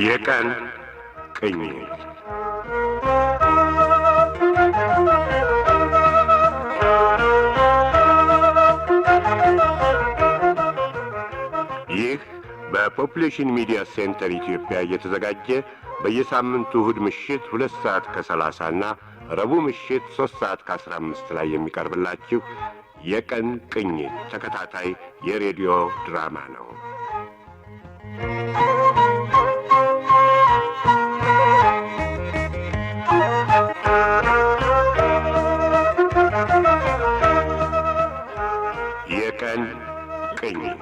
የቀን ቅኝት ይህ በፖፑሌሽን ሚዲያ ሴንተር ኢትዮጵያ እየተዘጋጀ በየሳምንቱ እሁድ ምሽት 2 ሰዓት ከ30 እና ረቡዕ ምሽት 3 ሰዓት ከ15 ላይ የሚቀርብላችሁ የቀን ቅኝት ተከታታይ የሬዲዮ ድራማ ነው። የቀን ቅኝት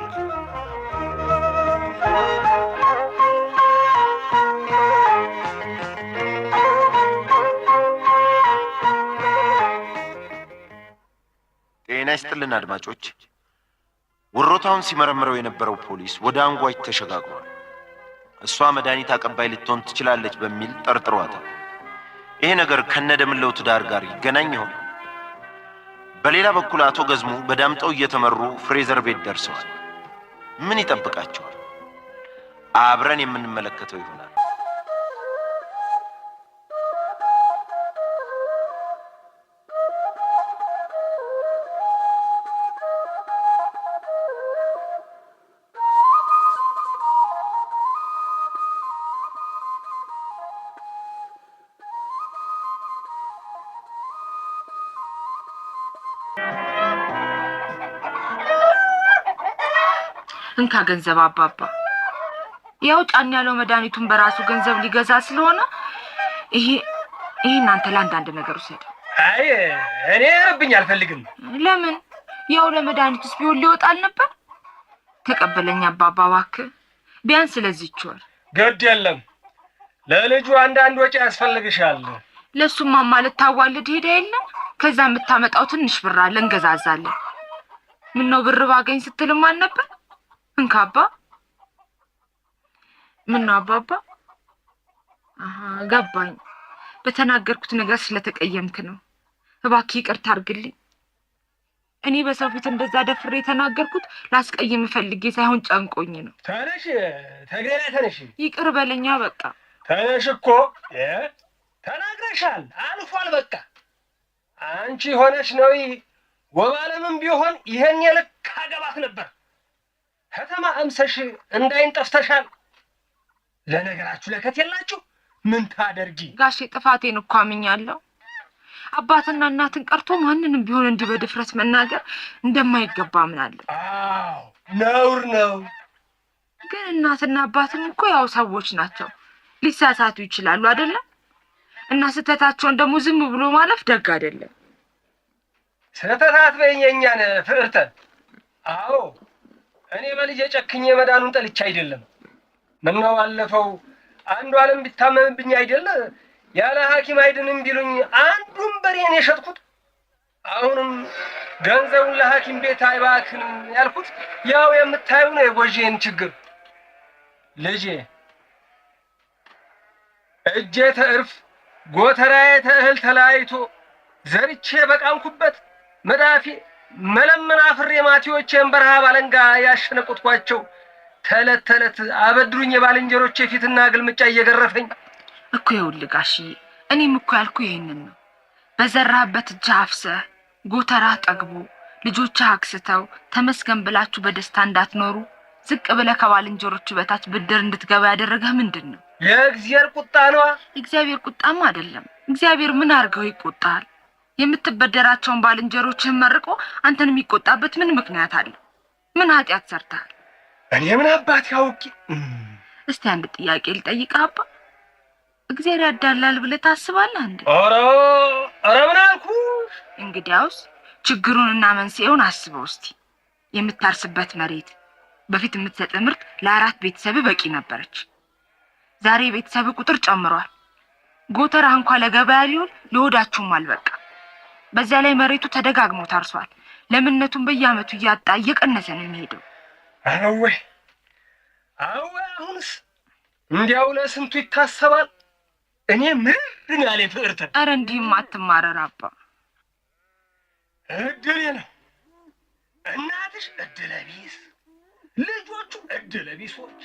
ጤና ይስጥልን አድማጮች። ወሮታውን ሲመረምረው የነበረው ፖሊስ ወደ አንጓች ተሸጋግሯል። እሷ መድኃኒት አቀባይ ልትሆን ትችላለች በሚል ጠርጥሯታል። ይሄ ነገር ከነደምለው ትዳር ጋር ይገናኝ ይሆን? በሌላ በኩል አቶ ገዝሙ በዳምጠው እየተመሩ ፍሬዘር ቤት ደርሰዋል። ምን ይጠብቃቸዋል? አብረን የምንመለከተው ይሆናል። እንካ ገንዘብ አባባ። ያው ጫን ያለው መድኃኒቱን በራሱ ገንዘብ ሊገዛ ስለሆነ ይሄ እናንተ ለአንዳንድ ነገር ውሰድ። አይ እኔ ረብኝ አልፈልግም። ለምን? ያው ለመድኃኒቱስ ቢሆን ሊወጣል ነበር። ተቀበለኝ አባባ እባክህ፣ ቢያንስ ስለዚህች ወር። ግድ የለም ለልጁ አንዳንድ ወጪ ያስፈልግሻል። ለሱማ ማለት ታዋልድ ሄዳ የለም። ከዛ የምታመጣው ትንሽ ብር አለ እንገዛዛለን። ምን ነው ብር ባገኝ ስትልም አልነበር? እንካባ። ምን ነው አባባ? ገባኝ። በተናገርኩት ነገር ስለተቀየምክ ነው። እባክህ ይቅርታ አድርግልኝ። እኔ በሰው ፊት እንደዛ ደፍሬ የተናገርኩት ላስቀይም ፈልጌ ሳይሆን ጨንቆኝ ነው። ተነሽ ተግሬና ተነሽ። ይቅር በለኛ በቃ። ተነሽ እኮ ተናግረሻል፣ አልፏል በቃ። አንቺ ሆነሽ ነው ወባለምን ቢሆን ይሄን የልክ አገባት ነበር። ከተማ አምሰሽ እንዳይንጠፍተሻል። ለነገራችሁ ለከት የላችሁ ምን ታደርጊ? ጋሼ ጥፋቴን እኮ አምኛለሁ። አባትና እናትን ቀርቶ ማንንም ቢሆን እንዲህ በድፍረት መናገር እንደማይገባ አምናለሁ። አዎ ነውር ነው። ግን እናትና አባትም እኮ ያው ሰዎች ናቸው፣ ሊሳሳቱ ይችላሉ አይደለም? እና ስህተታቸውን ደግሞ ዝም ብሎ ማለፍ ደግ አይደለም። ስህተታት በእኛን ፍርተ። አዎ እኔ በልጄ ጨክኜ መዳኑን ጠልቼ አይደለም። ምነው አለፈው አንዱ ዓለም ቢታመምብኝ አይደለ ያለ ሐኪም አይድንም ቢሉኝ አንዱን በሬን የሸጥኩት። አሁንም ገንዘቡን ለሐኪም ቤት አይባክንም ያልኩት ያው የምታዩ ነው የጎጄን ችግር። ልጄ እጄ ተእርፍ ጎተራዬ ተእህል ተለያይቶ ዘርቼ በቃንኩበት መዳፊ መለመና ፍሬ ማቲዎቼን በረሃብ አለንጋ ያሸነቁትኳቸው ተለት ተለት አበድሩኝ የባልንጀሮቼ ፊትና ግልምጫ እየገረፈኝ እኮ። ይኸውልህ ጋሽዬ እኔም እኮ ያልኩ ይሄንን ነው። በዘራህበት እጅ አፍሰህ ጎተራ ጠግቦ ልጆችህ አክስተው ተመስገን ብላችሁ በደስታ እንዳትኖሩ ዝቅ ብለህ ከባልንጀሮቹ በታች ብድር እንድትገባ ያደረገህ ምንድን ነው? የእግዚአብሔር ቁጣ ነው። እግዚአብሔር ቁጣም አይደለም። እግዚአብሔር ምን አድርገው ይቆጣል? የምትበደራቸውን ባልንጀሮችህን መርቆ አንተን የሚቆጣበት ምን ምክንያት አለ? ምን ኃጢአት ሰርተሃል? እኔ ምን አባት ያውቂ? እስቲ አንድ ጥያቄ ልጠይቅህ አባ። እግዚአብሔር ያዳላል ብለህ ታስባለህ እንዴ? ኧረ ምን አልኩሽ? እንግዲያውስ ችግሩንና መንስኤውን አስበው እስቲ። የምታርስበት መሬት፣ በፊት የምትሰጥ ምርት ለ4 ቤተሰብ በቂ ነበረች። ዛሬ ቤተሰብ ቁጥር ጨምሯል። ጎተራ እንኳን ለገበያ ሊሆን ለወዳችሁም አልበቃ። በዛ ላይ መሬቱ ተደጋግሞ ታርሷል። ለምነቱን በየዓመቱ እያጣ እየቀነሰ ነው የሚሄደው። አዎ አሁንስ እንዲያው ለስንቱ ይታሰባል። እኔ ምን ያለ ፍቅርተ። ኧረ እንዲህም አትማረር አባ። እድሌ ነው። እናትሽ እድለቢስ፣ ልጆቹ እድለቢሶች።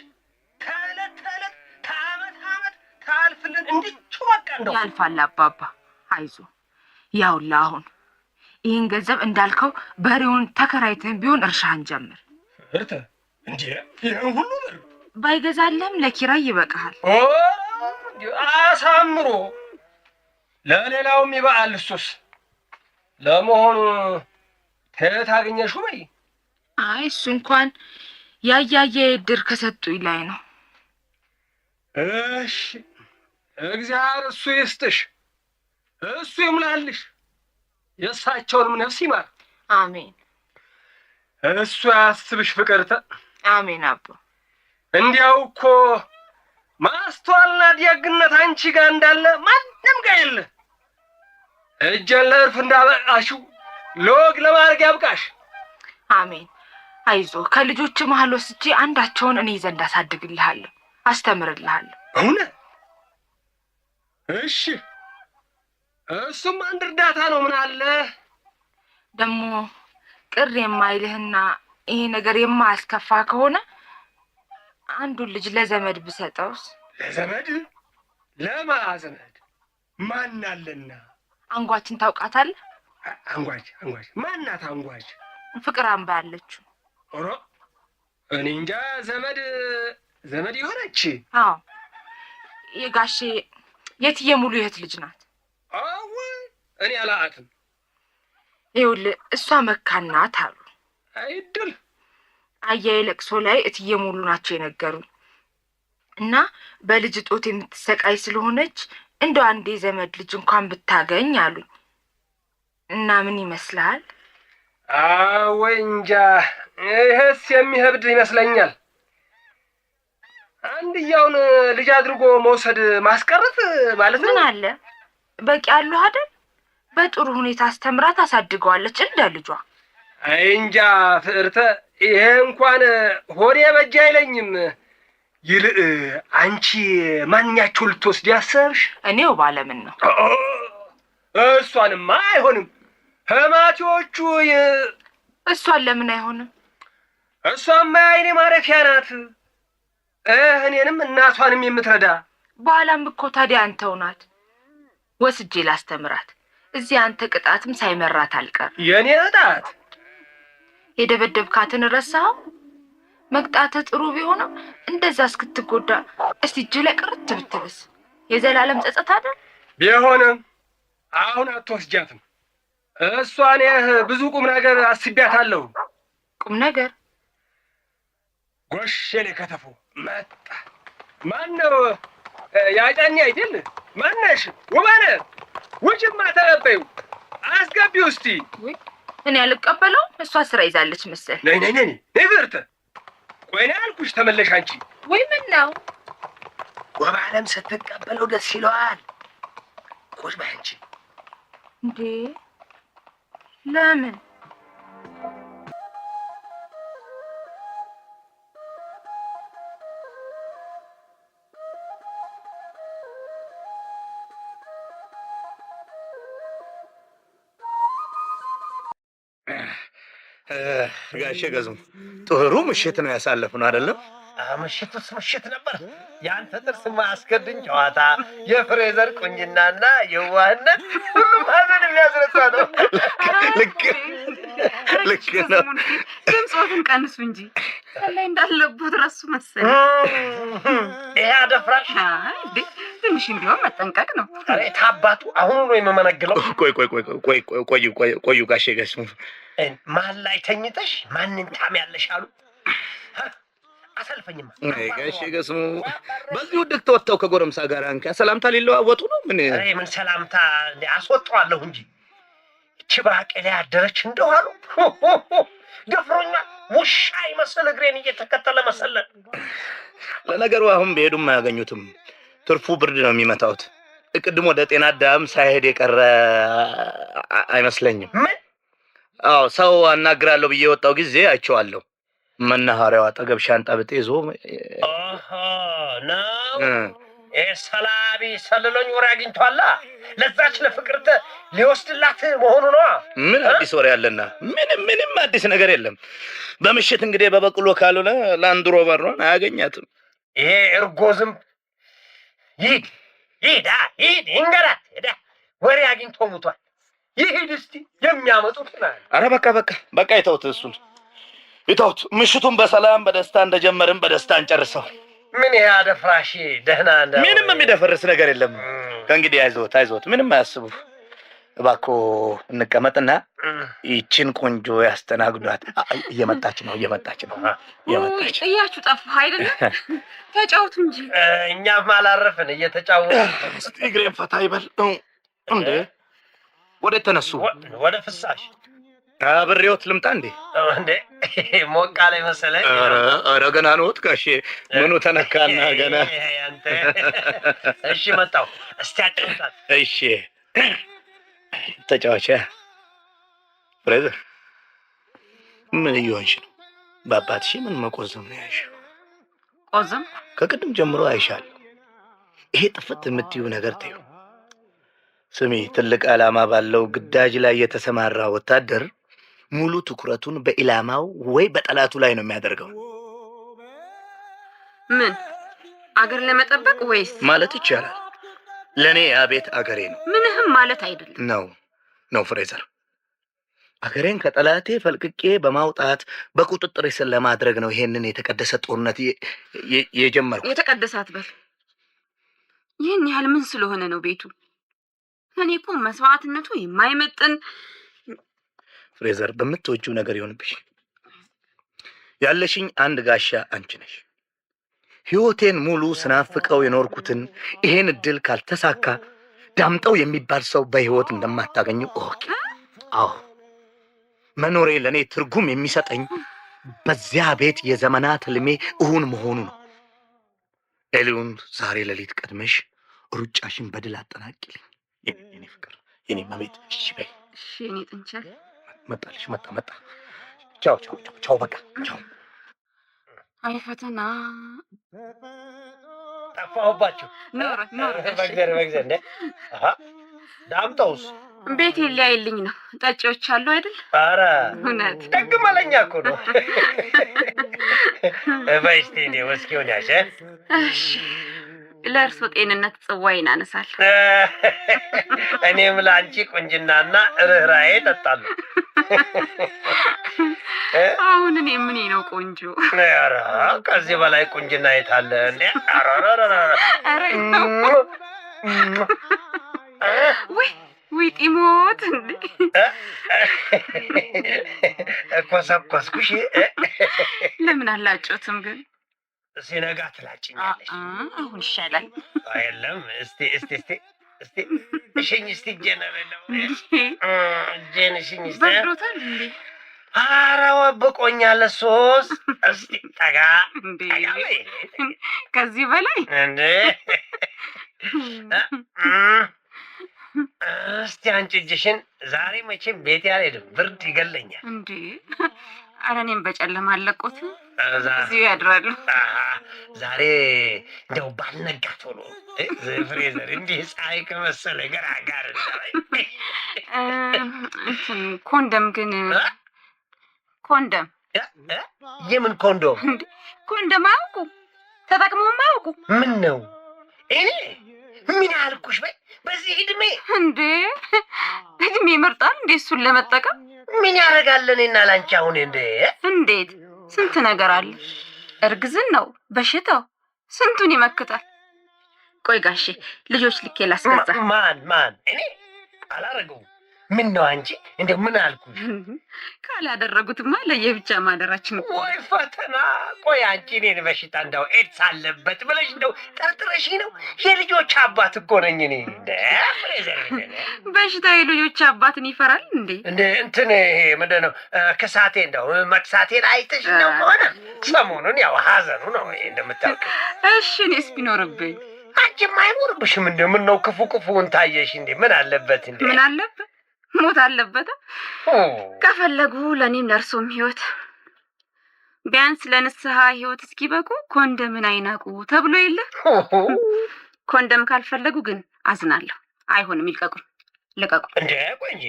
ከዕለት ከዕለት ከዓመት ታልፍልን እንድቹ በቃ እንደው ያልፋል አባባ አይዞ። ያውላ አሁን ይህን ገንዘብ እንዳልከው በሬውን ተከራይተን ቢሆን እርሻህን ጀምር። ፍርተ እንዴ ይሄን ሁሉ ብር ባይገዛልህም ለኪራይ ይበቃሃል። አሳምሮ ለሌላውም ይበቃል። እሱስ ለመሆኑ ከየት አገኘሽው? በይ። አይ እሱ እንኳን ያያየ ድር ከሰጡኝ ላይ ነው። እሺ እግዚአብሔር እሱ ይስጥሽ፣ እሱ ይሙላልሽ፣ የእሳቸውንም ነፍስ ይማር። አሜን። እሱ ያስብሽ ፍቅርተ። አሜን አባ። እንዲያው እኮ ማስተዋልና ደግነት አንቺ ጋር እንዳለ ማንም ጋር የለ። እጄን ለእርፍ እንዳበቃሽው ለወግ ለማድረግ ያብቃሽ። አሜን። አይዞ ከልጆች መሀል ወስጄ አንዳቸውን እኔ ዘንድ አሳድግልሃለሁ፣ አስተምርልሃለሁ። እውነት? እሺ እሱም አንድ እርዳታ ነው። ምን አለ ደግሞ ቅር የማይልህና ይሄ ነገር የማያስከፋ ከሆነ አንዱን ልጅ ለዘመድ ብሰጠውስ? ለዘመድ? ለማዘመድ ማን አለና? አንጓችን ታውቃታለህ? አንጓች ማናት? አንጓች ፍቅር አምባ ያለችው። ኦሮ እኔ እንጃ። ዘመድ የሆነች? አዎ የጋሼ የትዬ ሙሉ የት ልጅ ናት። አዎ እኔ አላአትም። ይኸውልህ እሷ መካን ናት አሉ። አይድል አያዬ ለቅሶ ላይ እትዬ ሙሉ ናቸው የነገሩኝ። እና በልጅ ጦት የምትሰቃይ ስለሆነች እንደው አንዴ ዘመድ ልጅ እንኳን ብታገኝ አሉኝ። እና ምን ይመስልሃል? ወይ እንጃ። ይሄስ የሚሄብድ ይመስለኛል። አንድያውን ልጅ አድርጎ መውሰድ ማስቀረት ማለት ነው። ምን አለ በቂ አሉ አይደል? በጥሩ ሁኔታ አስተምራት አሳድገዋለች እንደ ልጇ። አይ እንጃ ፍቅርተ፣ ይሄ እንኳን ሆዴ በጃ አይለኝም። ይልቅ አንቺ ማንኛቸው ልትወስድ ያሰብሽ? እኔው ባለምን ነው። እሷንማ አይሆንም። ህማቾቹ እሷን ለምን አይሆንም? እሷማ የዓይኔ ማረፊያ ናት። እኔንም እናቷንም የምትረዳ። በኋላም እኮ ታዲያ አንተው ናት ወስጄ ላስተምራት። እዚህ አንተ ቅጣትም ሳይመራት አልቀር። የኔ ቅጣት? የደበደብካትን ረሳኸው? መቅጣትህ ጥሩ ቢሆንም እንደዛ እስክትጎዳ እስቲ እጅ ላይ ቅርት ብትብስ የዘላለም ጸጸት አይደል? ቢሆንም አሁን አትወስጃትም። እሷን ብዙ ቁም ነገር አስቢያታለሁ። ቁም ነገር? ጎሽኔ ከተፎ መጣ። ማን ነው? ያጫኝ አይደል? ማነሽ? ውባነ ውጭማ ተቀበዩ። አስገቢው እስቲ። እኔ አልቀበለውም። እሷ ስራ ይዛለች መሰል። ነይ ብርተ። ቆይ ነው ያልኩሽ። ተመለሽ አንቺ። ወይ ምን ነው? ወባለም ስትቀበለው ደስ ይለዋል። ቁጭ በይ አንቺ። እንዴ ለምን? ጋሼ ገዙም ጥሩ ምሽት ነው ያሳለፍነው አይደለም? ምሽቱስ ምሽት ነበር። ያንተ ጥርስ ማስከድኝ ጨዋታ፣ የፍሬዘር ቁንጅናና የዋህነት ሁሉም ሀዘን የሚያስረሳ ነው። ልክ ነው። ድምፆትን ቀንሱ እንጂ ላይ እንዳለቡት ረሱ መሰለኝ። ይሄ አደፍራሽ ትንሽም ቢሆን መጠንቀቅ ነው። ታባቱ አሁኑ ነው የምመነግለው። ቆዩ ጋሼ ገዙም መሀል ላይ ተኝተሽ ማንን ታሚያለሽ አሉ። አሰልፈኝማ ጋሼ ገስሙ በዚህ ውድቅ ተወጥተው ከጎረምሳ ጋር አንካ ሰላምታ ሊለዋወጡ ነው። ምን ሰላምታ አስወጣዋለሁ እንጂ እቺ ባቄላ ያደረች እንደው አሉ ደፍሮኛ ውሻ ይመስል እግሬን እየተከተለ መሰለን። ለነገሩ አሁን በሄዱም አያገኙትም። ትርፉ ብርድ ነው የሚመታውት። ቅድም ወደ ጤና አዳም ሳይሄድ የቀረ አይመስለኝም። ምን? አዎ ሰው አናግራለሁ ብዬ የወጣው ጊዜ አይቼዋለሁ። መናኸሪያው አጠገብ ሻንጣ ብጤ ይዞ ነው ሰላቢ ሰልሎኝ ወሬ አግኝቷላ። ለዛች ለፍቅርተ ሊወስድላት መሆኑ ነው። ምን አዲስ ወሬ ያለና? ምንም አዲስ ነገር የለም። በምሽት እንግዲህ በበቅሎ ካልሆነ ላንድ ሮቨር ነው አያገኛትም። ይሄ እርጎዝም ይሂድ ይሂድ ይንገራት ሄዳ ወሬ አግኝቶ ሙቷል። ይሂድ እስቲ የሚያመጡት ነው። አረ በቃ ይተውት፣ እሱን ይተውት። ምሽቱን በሰላም በደስታ እንደጀመርን በደስታ እንጨርሰው። ምን ይሄ አደፍራሽ ደህና እንደ ምንም የሚደፈርስ ነገር የለም። ከእንግዲህ አይዞት፣ ምንም አያስቡ። እባክዎ እንቀመጥና ይችን ቆንጆ ያስተናግዷት። እየመጣች ነው። ጥያችሁ ጠፋ አይደለም? ተጫውቱ እንጂ። እኛም አላረፍን እየተጫወትን። እስቲ እግሬን ፈታ ይበል እንዴ። ወደ ተነሱ ወደ ፍሳሽ አብሬዎት ልምጣ እንዴ? ሞቃ ላይ መሰለኝ። ኧረ ገና ነዎት ጋሼ። ምኑ ተነካና ገና። እሺ መጣሁ። እስቲ አጫውታት። እሺ ተጫዋች ፍሬዘር፣ ምን እየሆንሽ ነው? በአባትሽ ምን መቆዘም ነው ያልሽው? ቆዘም? ከቅድም ጀምሮ አይሻለሁ። ይሄ ጥፍት የምትይው ነገር ተይው። ስሚ፣ ትልቅ ዓላማ ባለው ግዳጅ ላይ የተሰማራ ወታደር ሙሉ ትኩረቱን በኢላማው ወይ በጠላቱ ላይ ነው የሚያደርገው። ምን አገር ለመጠበቅ ወይስ? ማለት ይቻላል ለኔ አቤት አገሬ ነው። ምንህም ማለት አይደለም። ነው ፍሬዘር። አገሬን ከጠላቴ ፈልቅቄ በማውጣት በቁጥጥር ስር ለማድረግ ነው ይሄንን የተቀደሰ ጦርነት የጀመርኩት። የተቀደሰ አትበል። ይህን ያህል ምን ስለሆነ ነው ቤቱ? እኔ እኮ መስዋዕትነቱ የማይመጥን። ፍሬዘር፣ በምትወጂው ነገር ይሆንብሽ። ያለሽኝ አንድ ጋሻ አንቺ ነሽ። ሕይወቴን ሙሉ ስናፍቀው የኖርኩትን ይሄን እድል ካልተሳካ ዳምጠው የሚባል ሰው በሕይወት እንደማታገኘው እወቂ። አዎ መኖሬ ለእኔ ትርጉም የሚሰጠኝ በዚያ ቤት የዘመናት ህልሜ እውን መሆኑ ነው። ኤሊውን ዛሬ ሌሊት ቀድመሽ ሩጫሽን በድል አጠናቂልኝ የኔ ፍቅር፣ የኔ መቤት። እሺ በይ። እሺ የኔ ጥንቸል። መጣልሽ። መጣ። ቻው በቃ ቻው። አይ ፈተና ጠፋሁባችሁ። ኖረ በግዘር እንደ ዳምጠውስ ቤት ሊያይልኝ ነው። ጠጪዎች አሉ አይደል? ኧረ እውነት ደግ መለኛ እኮ ነው። በይ እስቲ እኔ ወስኪውን ያሸ። እሺ ለእርሶ ጤንነት ጽዋዬን አነሳለሁ። እኔም ለአንቺ ቁንጅናና ርኅራኄ እጠጣለሁ። አሁን እኔ ምን ነው ቆንጆ? ኧረ ከዚህ በላይ ቁንጅና የት አለ እንዴ? ወይ ጢሞት እንዴ! ኮሰኮስኩሽ። ለምን አላጮትም ግን? ሲነጋ ትላጭኛለሽ። አሁን ይሻላል። የለም እስቲ እሽኝ እስቲ እጄን እሽኝ እስቲ። በርዶታል እንዴ? ኧረ ወብቆኛል። እሱስ እስቲ ጠጋ እንዴ! ከዚህ በላይ እንዴ! እስቲ አንቺ እጅሽን። ዛሬ መቼም ቤት ያልሄድም፣ ብርድ ይገለኛል። እንዴ! ኧረ እኔም በጨለማ አለቆት እዚሁ ያድራሉ። ዛሬ እንደው ባልነጋ ቶሎ ፍሬዘር፣ እንዲህ ፀሐይ ከመሰለ ገራጋር እንትን ኮንደም ግን ኮንደም የምን ኮንዶም? ኮንደም አያውቁ? ተጠቅመውም አያውቁ? ምን ነው እኔ ምን አልኩሽ? በዚህ እድሜ እንዴ! እድሜ ይመርጣል እንዴ እሱን ለመጠቀም? ምን ያደርጋል እኔና ላንቺ አሁን? እንዴት ስንት ነገር አለ። እርግዝናው፣ በሽታው ስንቱን ይመክታል። ቆይ ጋሼ ልጆች ልኬ ላስገዛ። ማን? እኔ አላረገውም። ምን ነው አንቺ እንደው ምን አልኩሽ? ካላደረጉትማ ለየብቻ ማደራችን። ወይ ፈተና! ቆይ አንቺ እኔን በሽታ እንደው ኤድስ አለበት ብለሽ እንደው ጠርጥረሽ ነው? የልጆች አባት እኮ ነኝ እኔ። በሽታ የልጆች አባትን ይፈራል እንዴ? እንትን ይሄ ምንድን ነው ክሳቴ እንደው መክሳቴን አይተሽ ነው ከሆነ ሰሞኑን ያው ሀዘኑ ነው እንደምታውቂው። እሺ እኔስ ቢኖርብኝ? አንቺም አይኖርብሽም። እንደምን ነው ክፉን ታየሽ እንዴ? ምን አለበት እንዴ? ምን አለበት? ሞት አለበት። ከፈለጉ ለኔም ለእርሶም ህይወት ቢያንስ ለንስሐ ህይወት እስኪበቁ ኮንደምን አይናቁ ተብሎ የለ? ኮንደም ካልፈለጉ ግን አዝናለሁ። አይሆንም፣ ይልቀቁ። ልቀቁ እንዴ! ቆይ እንጂ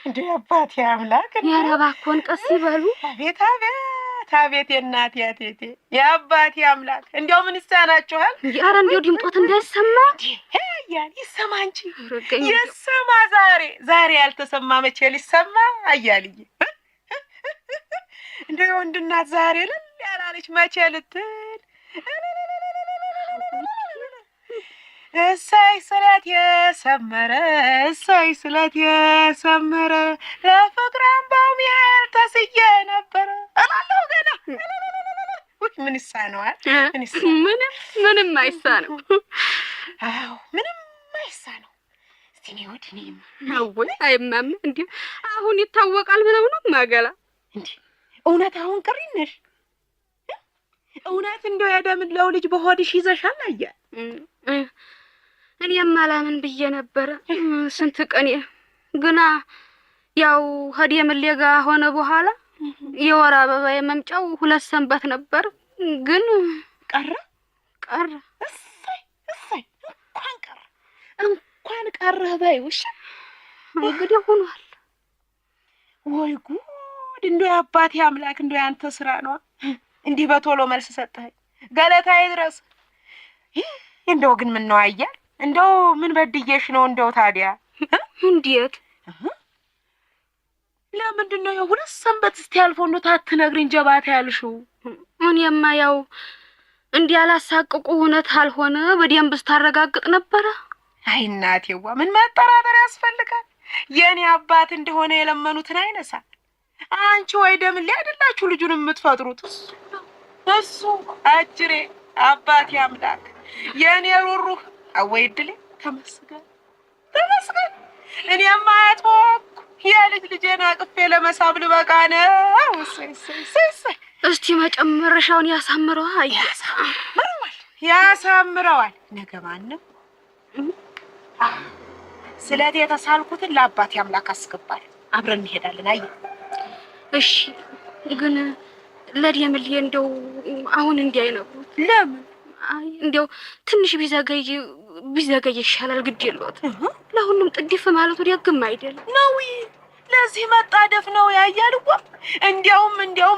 እንደው አባቴ አምላክ ኧረ እባክዎን ቀስ ይበሉ። አቤት አቤት አቤት የእናቴ አቴቴ የአባቴ አምላክ እንደው ምን ይሳናችኋል? ኧረ እንደው ድምጦት እንዳይሰማ ያን ይሰማ እንጂ ይሰማ። ዛሬ ያልተሰማ መቼ ሊሰማ? አያልዬ እንደው የወንድ እናት ዛሬ ልል ያላለች መቼ ልትል? እሰይ ስለት የሰመረ እሰይ ስለት የሰመረ ለፍቅር አምባው ሚያህል ተስዬ ነበረ እላለሁ ገና። ምን ይሳነዋል? ምንም አይሳነው። አዎ ምንም አይሳነው። እስቲ እኔ ወዲኔም አወይ አይማም እንዴ አሁን ይታወቃል ብለው ነው ማገላ እንዴ? እውነት አሁን ቅሪ ነሽ? እውነት እንደው የደምለው ልጅ በሆድሽ ይዘሻል? አያ እኔም አላምን ብዬ ነበረ ስንት ቀን ግና ያው ሀዲየምሌ ጋር ሆነ በኋላ የወር አበባ የመምጫው 2 ሰንበት ነበር። ግን ቀረ። እሰይ እንኳን ቀረ በይውሽ። እንግዲህ ሆኗል። ወይ ጉድ! እንደው አባቴ አምላክ እንደው ያንተ ስራ ነው። እንዲህ በቶሎ መልስ ሰጠኸኝ። ገለታዬ ድረስ። እንደው ግን ምን ነው አያል? እንደው ምን በድዬሽ ነው? እንደው ታዲያ እንዴት ለምንድን ነው የ2 ሰንበት እስቲ ያልፎ እንደው ታትነግሪኝ ጀባታ ያልሽው? እኔማ ያው እንዲያላሳቅቁ እውነት አልሆነ በደንብ ስታረጋግጥ ነበረ። አይ እናቴዋ ምን መጠራጠር ያስፈልጋል? የኔ አባት እንደሆነ የለመኑትን አይነሳ። አንቺ ወይ ደምሌ አይደላችሁ ልጁን የምትፈጥሩት? እሱ አጅሬ አባቴ አምላክ የኔ ሩሩህ አወይ ድሌ ተመስገን። እኔማ አያትወኩ የልጅ ልጄን አቅፌ ለመሳብ ልበቃ ነው። እስቲ መጨመረሻውን ያሳምረዋል። ያሳምረዋል። ነገ ማንም ስለት የተሳልኩትን ለአባቴ አምላክ አስገባል። አብረን እንሄዳለን። አይ እሺ ግን ለዲየምሌ እንደው አሁን እንዲያይነግሩት። ለምን? አይ እንደው ትንሽ ቢዘገይ ይሻላል። ግድ የለዎት ለሁሉም ጥድፍ ማለቱ ደግም አይደለም ነው። ለዚህ መጣደፍ ነው ያያልዋ። እንዲያውም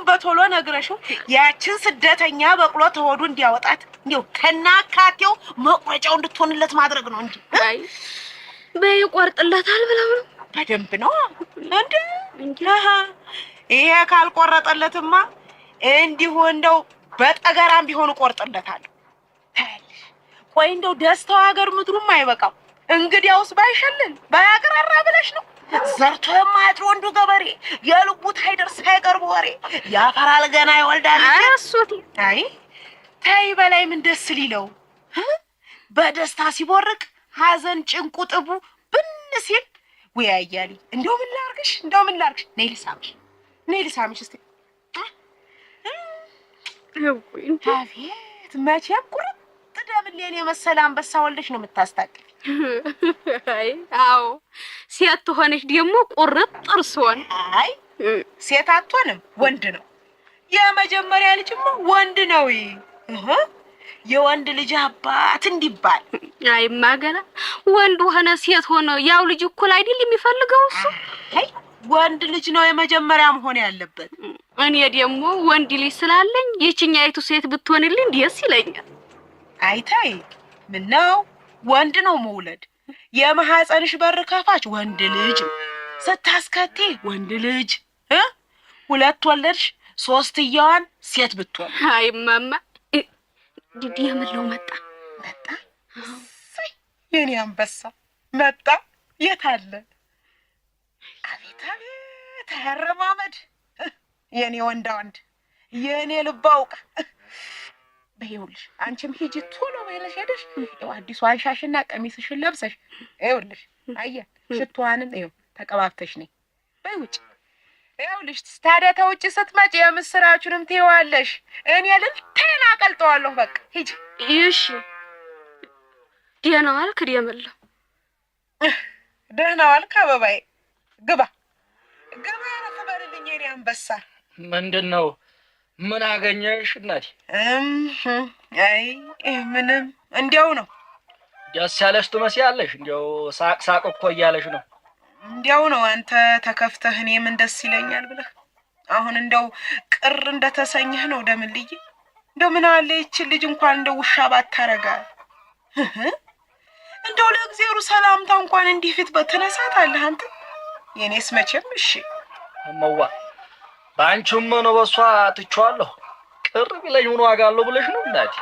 በቶሎ ነግረሽው ያችን ስደተኛ በቅሎ ተወዱ እንዲያወጣት እንደው ከናካቴው መቁረጫው እንድትሆንለት ማድረግ ነው እንጂ። አይ በይቆርጥለታል ብለው ነው። በደንብ ነው እንዴ? ይሄ ካልቆረጠለትማ እንዲሁ እንደው በጠገራም ቢሆን ቆርጥለታል። ታያለሽ። ቆይ እንደው ደስታው ሀገር ምድሩም አይበቃው። እንግዲያውስ ባይሸልል ባያገራራ ብለሽ ነው? ዘርቶ የማያድር ወንዱ ገበሬ የልቡ ታይደርስ ሳይቀርብ ወሬ ያፈራል ገና ይወልዳል። እሱት አይ ታይ በላይ ምን ደስ ሊለው በደስታ ሲቦርቅ ሀዘን ጭንቁ ጥቡ ብን ሲል ወይ አያሊ እንደው ምን ላርግሽ? ነይ ልሳምሽ እስቲ። አቤት መቼም ቁርጥ ደምሌን የመሰለ አንበሳ ወልደሽ ነው የምታስታቅፊ። አይ አዎ ሴት ሆነሽ ደግሞ ቁርጥ ጥርሶን። አይ ሴት አትሆንም ወንድ ነው። የመጀመሪያ ልጅማ ወንድ ነው። የወንድ ልጅ አባት እንዲባል። አይ ማገላ ወንድ ሆነ ሴት ሆነ ያው ልጅ እኩል አይደል የሚፈልገው እሱ? አይ ወንድ ልጅ ነው የመጀመሪያ መሆን ያለበት። እኔ ደግሞ ወንድ ልጅ ስላለኝ ይችኛይቱ ሴት ብትሆንልኝ ደስ ይለኛል። አይታይ ምን ነው ወንድ ነው መውለድ። የማህፀንሽ በር ከፋች ወንድ ልጅ ስታስከቴ ወንድ ልጅ 2 ወለድሽ 3ኛዋን ሴት ብትሆን። አይ ማማ ዲዲየምለው መጣ። የኔ አንበሳ መጣ። የት አለ? አቤት አቤት አረማመድ የኔ ወንድ የኔ ልባውቅ። በይውልሽ አንቺም ሂጂ ቶሎ በይለሽ ሄደሽ አዲሷን ሻሽና ቀሚስሽን ለብሰሽ ይውልሽ አያ ሽቷንም ይው ተቀባብተሽ ነይ። በይ ውጭ ይውልሽ። ታዲያ ተውጭ ስትመጪ የምስራቹንም ትይዋለሽ። እኔ ልልቴን አቀልጠዋለሁ። በቃ ሂጂ። እሺ ደህና ዋልክ ዲየምለው? ደህና ዋልክ አበባዬ። ግባ ረፍ በልልኝ የኔ አንበሳ። ምንድን ነው? ምን አገኘሽ እናቴ? አይ ምንም እንዲያው ነው። ደስ ያለሽ ትመስያለሽ። እንዲያው ሳቅ ሳቅ እኮ እያለሽ ነው። እንዲያው ነው አንተ ተከፍተህ እኔ ምን ደስ ይለኛል ብለህ አሁን እንደው ቅር እንደተሰኘህ ነው ደምልዬ። እንደው ምን አለ ይቺ ልጅ እንኳን እንደው ውሻ ባታረጋል። እንደው ለእግዚአብሔር ሰላምታ እንኳን እንዲህ ፊት በተነሳት አለ አንተ። የኔስ መቼም እሺ እመዋ ባንቺም ነው በሷ ትቼዋለሁ። ቅር ቢለኝ ምን ዋጋ አለው ብለሽ ነው እናቴ?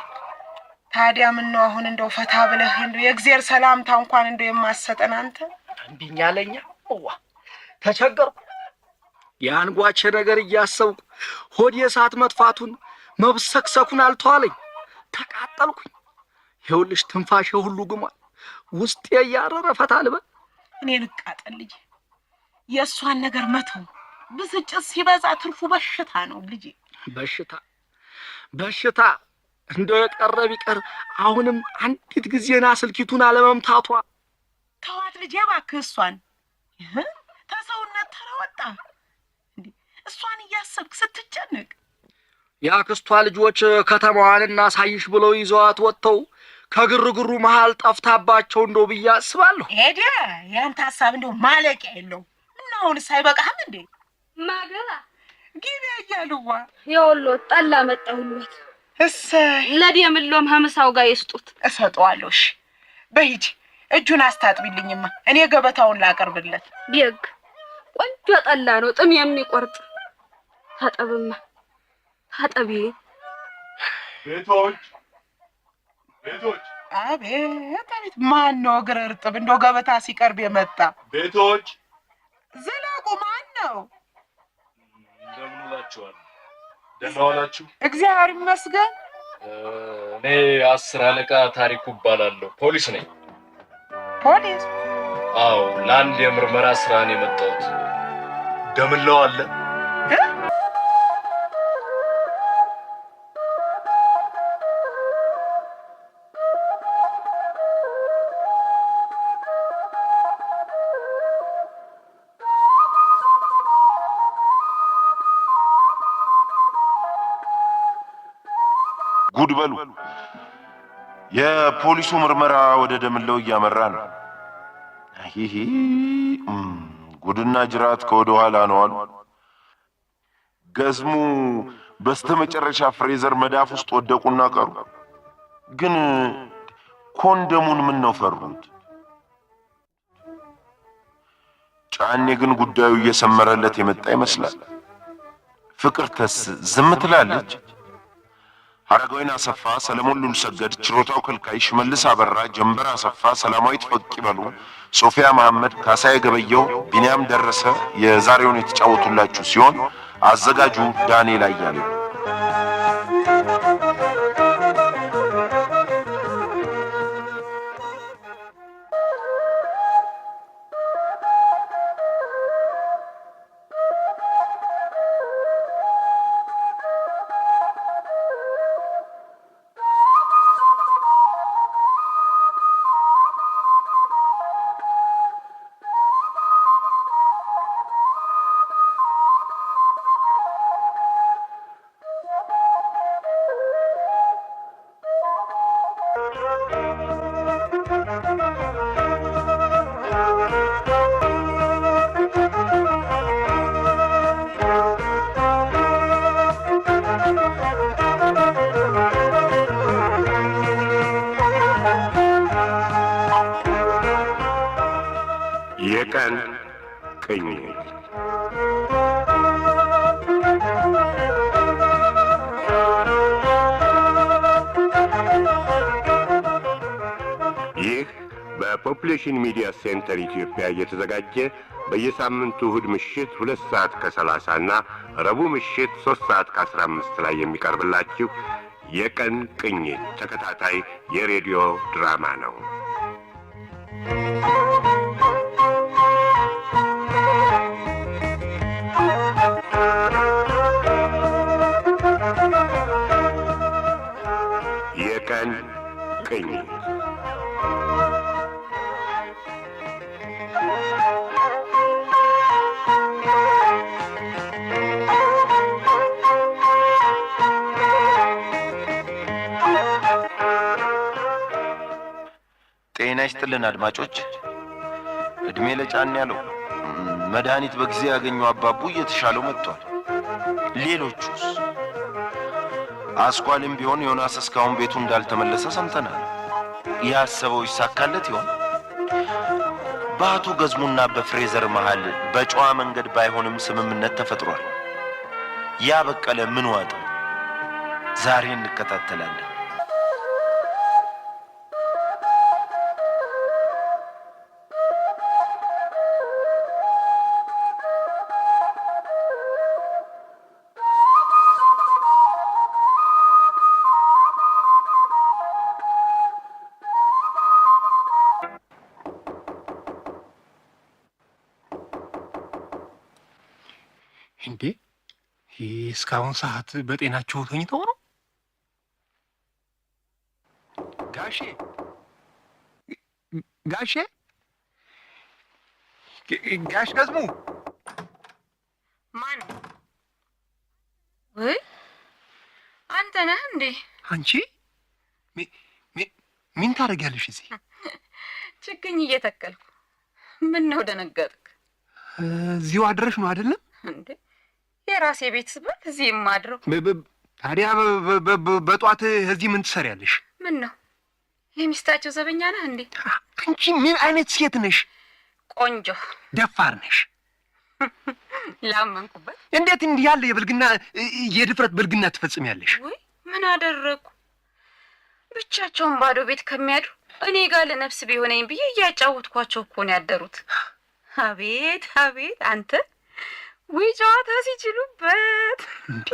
ታዲያ ምን ነው አሁን እንደው ፈታ ብለህ እንደው የእግዚአብሔር ሰላምታ እንኳን እንደው የማሰጠን አንተ? እምቢኛለኛ እዋ ተቸገርኩ። የአንጓቼ ነገር እያሰብኩ ሆዴ እሳት መጥፋቱን መብሰክሰኩን አልተዋለኝ። ተቃጠልኩኝ። ይኸውልሽ ትንፋሼ ሁሉ ግሟል። ውስጤ እያረረ ፈታ ልበል። እኔን እቃጠል ልጄ። የእሷን ነገር መተው ብስጭት ሲበዛ ትርፉ በሽታ ነው ልጄ። በሽታ እንደው የቀረ ቢቀር አሁንም አንዲት ጊዜና ስልኪቱን አለመምታቷ። ተዋት ልጄ እባክህ እሷን። ተሰውነት ተረወጣ እንዴ እሷን እያሰብክ ስትጨነቅ። የአክስቷ ልጆች ከተማዋን እናሳይሽ ብለው ይዘዋት ወጥተው ከግርግሩ መሃል ጠፍታባቸው እንደው ብዬ አስባለሁ። ሄደ ያንተ ሀሳብ እንደው ማለቂያ የለው። እና አሁንስ አይበቃህም እንዴ? ማገባ ግቢ እያሉዋ የወሎ ጠላ መጣሁልዎት። እሰይ ለደምሎም ሀምሳው ጋር ይስጡት። እሰጠዋለሁ። እሺ በሂጂ እጁን አስታጥቢልኝማ እኔ ገበታውን ላቀርብለት። ደግ ቆንጆ ጠላ ነው ጥም የሚቆርጥ። ታጠብማ ታጠቢ። ቤቶች አቤት አቤት። ማን ነው እግር እርጥብ እንደው ገበታ ሲቀርብ የመጣ? ቤቶች ዘላቁ ማን ነው? እንደምን ውላችኋል? ደህና ዋላችሁ? እግዚአብሔር ይመስገን። እኔ 10 አለቃ ታሪኩ እባላለሁ። ፖሊስ ነኝ። ፖሊስ? አዎ፣ ለአንድ የምርመራ ስራ ነው የመጣሁት። ደምለው አለ? ጉድ በሉ። የፖሊሱ ምርመራ ወደ ደምለው እያመራ ነው። ይሄ ጉድና ጅራት ከወደ ኋላ ነው አሉ። ገዝሙ በስተመጨረሻ ፍሬዘር መዳፍ ውስጥ ወደቁና ቀሩ። ግን ኮንደሙን ምን ነው ፈሩት? ጫኔ ግን ጉዳዩ እየሰመረለት የመጣ ይመስላል። ፍቅርተስ ዝም ትላለች? አረጋዊን አሰፋ፣ ሰለሞን ሉልሰገድ፣ ችሮታው ከልካይ፣ ሽመልስ አበራ፣ ጀንበር አሰፋ፣ ሰላማዊት ፈቂበሉ፣ ሶፊያ መሐመድ፣ ካሳዬ ገበየው፣ ቢንያም ደረሰ የዛሬውን የተጫወቱላችሁ ሲሆን አዘጋጁ ዳንኤል አያሌው። የቀን ቅኝት ይህ በፖፑሌሽን ሚዲያ ሴንተር ኢትዮጵያ እየተዘጋጀ በየሳምንቱ እሁድ ምሽት 2 ሰዓት ከ30 እና ረቡዕ ምሽት 3 ሰዓት ከ15 ላይ የሚቀርብላችሁ የቀን ቅኝት ተከታታይ የሬዲዮ ድራማ ነው። የቀን ቅኝት ይስጥልን አድማጮች። እድሜ ለጫን ያለው መድኃኒት በጊዜ ያገኙ አባቡ እየተሻለው መጥቷል። ሌሎቹስ? አስኳልም ቢሆን ዮናስ እስካሁን ቤቱ እንዳልተመለሰ ሰምተናል። ያሰበው ይሳካለት ይሆን? በአቶ ገዝሙና በፍሬዘር መሃል በጨዋ መንገድ ባይሆንም ስምምነት ተፈጥሯል። ያ በቀለ ምን ዋጠው? ዛሬ እንከታተላለን። እንዴ እስካሁን ሰዓት በጤናቸው ተኝተው ነው? ጋሼ ጋሼ ጋሽ ገዝሙ! ማን? ወይ አንተ ነህ እንዴ? አንቺ ምን ታደርጊያለሽ እዚህ? ችግኝ እየተከልኩ። ምን ነው ደነገጥክ? እዚሁ አድረሽ ነው አይደለም እንዴ? የራሴ ቤት ስበል እዚህ የማድረው። ታዲያ በጧት እዚህ ምን ትሰሪያለሽ? ምን ነው የሚስታቸው ዘበኛ ነህ እንዴ? አንቺ ምን አይነት ሴት ነሽ? ቆንጆ ደፋር ነሽ። ላመንኩበት። እንዴት እንዲህ ያለ የድፍረት ብልግና ትፈጽሚያለሽ? ወይ ምን አደረኩ? ብቻቸውን ባዶ ቤት ከሚያድሩ እኔ ጋር ለነፍስ ቢሆነኝ ብዬ እያጫወትኳቸው እኮ ነው ያደሩት። አቤት አቤት አንተ! ወይ ጨዋታ ሲችሉበት እንዴ!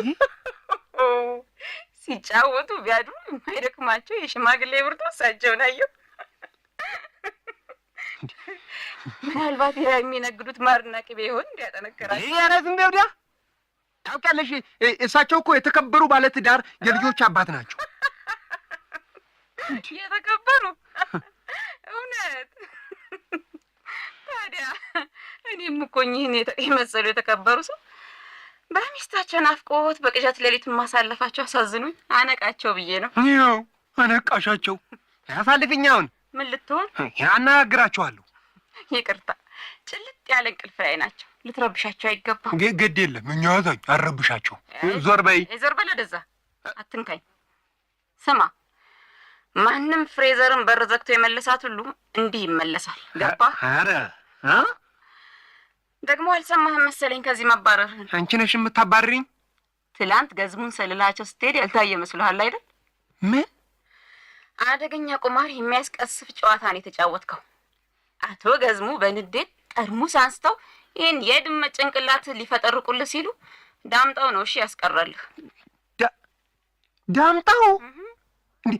ሲጫወቱ ቢያድሩ የማይደክማቸው የሽማግሌ ብርቱ እሳቸውን አየሁ። ምናልባት የሚነግዱት ማርና ቅቤ ይሆን እንዲያጠነክራቸው። ኧረ ዝም በይ ወዲያ። ታውቂያለሽ፣ እሳቸው እኮ የተከበሩ ባለትዳር የልጆች አባት ናቸው። የተከበሩ እውነት? ታዲያ እኔም እኮ እኚህን የመሰሉ የተከበሩ ሰው በሚስታቸው ናፍቆት በቅዠት ሌሊቱን ማሳለፋቸው አሳዝኑኝ አነቃቸው ብዬ ነው። ይኸው አነቃሻቸው። ያሳልፍኛውን ምን ልትሆን? ያናግራቸዋለሁ። ይቅርታ፣ ጭልጥ ያለ እንቅልፍ ላይ ናቸው። ልትረብሻቸው አይገባም። ግድ የለም እኛ ያዛኝ አረብሻቸው። ዞር በይ። ዞር በል ወደዛ፣ አትንካኝ። ስማ፣ ማንም ፍሬዘርን በር ዘግቶ የመለሳት ሁሉ እንዲህ ይመለሳል። ገባ? ኧረ ደግሞ አልሰማህም መሰለኝ ከዚህ መባረርህን። አንቺ ነሽ የምታባርሪኝ? ትላንት ገዝሙን ሰልላቸው ስትሄድ ያልታየ መስሎሃል አይደል? ምን አደገኛ ቁማር የሚያስቀስፍ ጨዋታን የተጫወትከው። አቶ ገዝሙ በንዴት ጠርሙስ አንስተው ይህን የድመት ጭንቅላት ሊፈጠርቁልህ ሲሉ ዳምጣው ነው እሺ ያስቀረልህ። ዳምጣው? እንዴ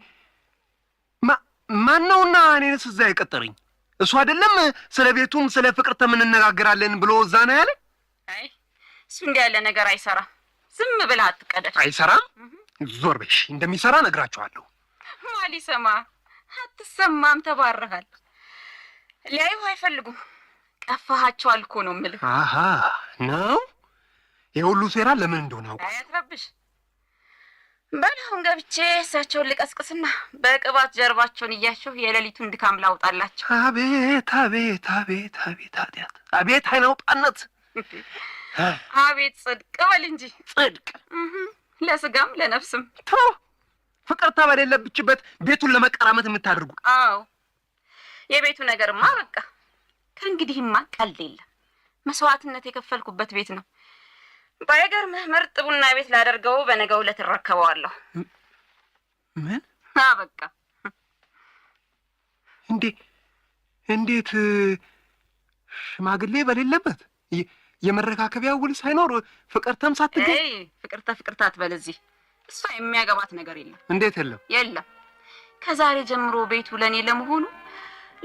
ማነውና እኔንስ እዛ የቀጠረኝ? እሱ አይደለም ስለ ቤቱም ስለ ፍቅርተ ምን እንነጋገራለን ብሎ እዛ ነው ያለ? አይ እሱ እንዲህ ያለ ነገር አይሰራም። ዝም ብለህ አትቀደድ። አይሰራም? ዞር በሽ። እንደሚሰራ ነግራቸዋለሁ። ማሊሰማ አትሰማም። ተባረሃል። ሊያዩ አይፈልጉም። ቀፋሃቸዋል እኮ ነው የምልህ። አሃ ነው የሁሉ ሴራ ለምን እንደሆነ አውቀው። አያትረብሽ። በል አሁን ገብቼ እሳቸውን ልቀስቅስና በቅባት ጀርባቸውን እያቸው የሌሊቱን ድካም ላውጣላቸው። አቤት አቤት አቤት አቤት አቤት አቤት አይናውጣነት! አቤት ጽድቅ በል እንጂ ጽድቅ ለስጋም ለነፍስም። ፍቅርታ በሌለብችበት ቤቱን ለመቀራመት የምታደርጉ። አዎ የቤቱ ነገርማ በቃ ከእንግዲህማ ቀልድ የለም። መስዋዕትነት የከፈልኩበት ቤት ነው። ባይገርምህ ምርጥ ቡና ቤት ላደርገው በነገው ዕለት እረከበዋለሁ። ምን? በቃ እንዴት ሽማግሌ በሌለበት የመረካከቢያ ውል ሳይኖር ፍቅርተም ሳትገኝ? ፍቅርታ አትበል እዚህ። እሷ የሚያገባት ነገር የለም። እንዴት የለም? የለም። ከዛሬ ጀምሮ ቤቱ ለእኔ ለመሆኑ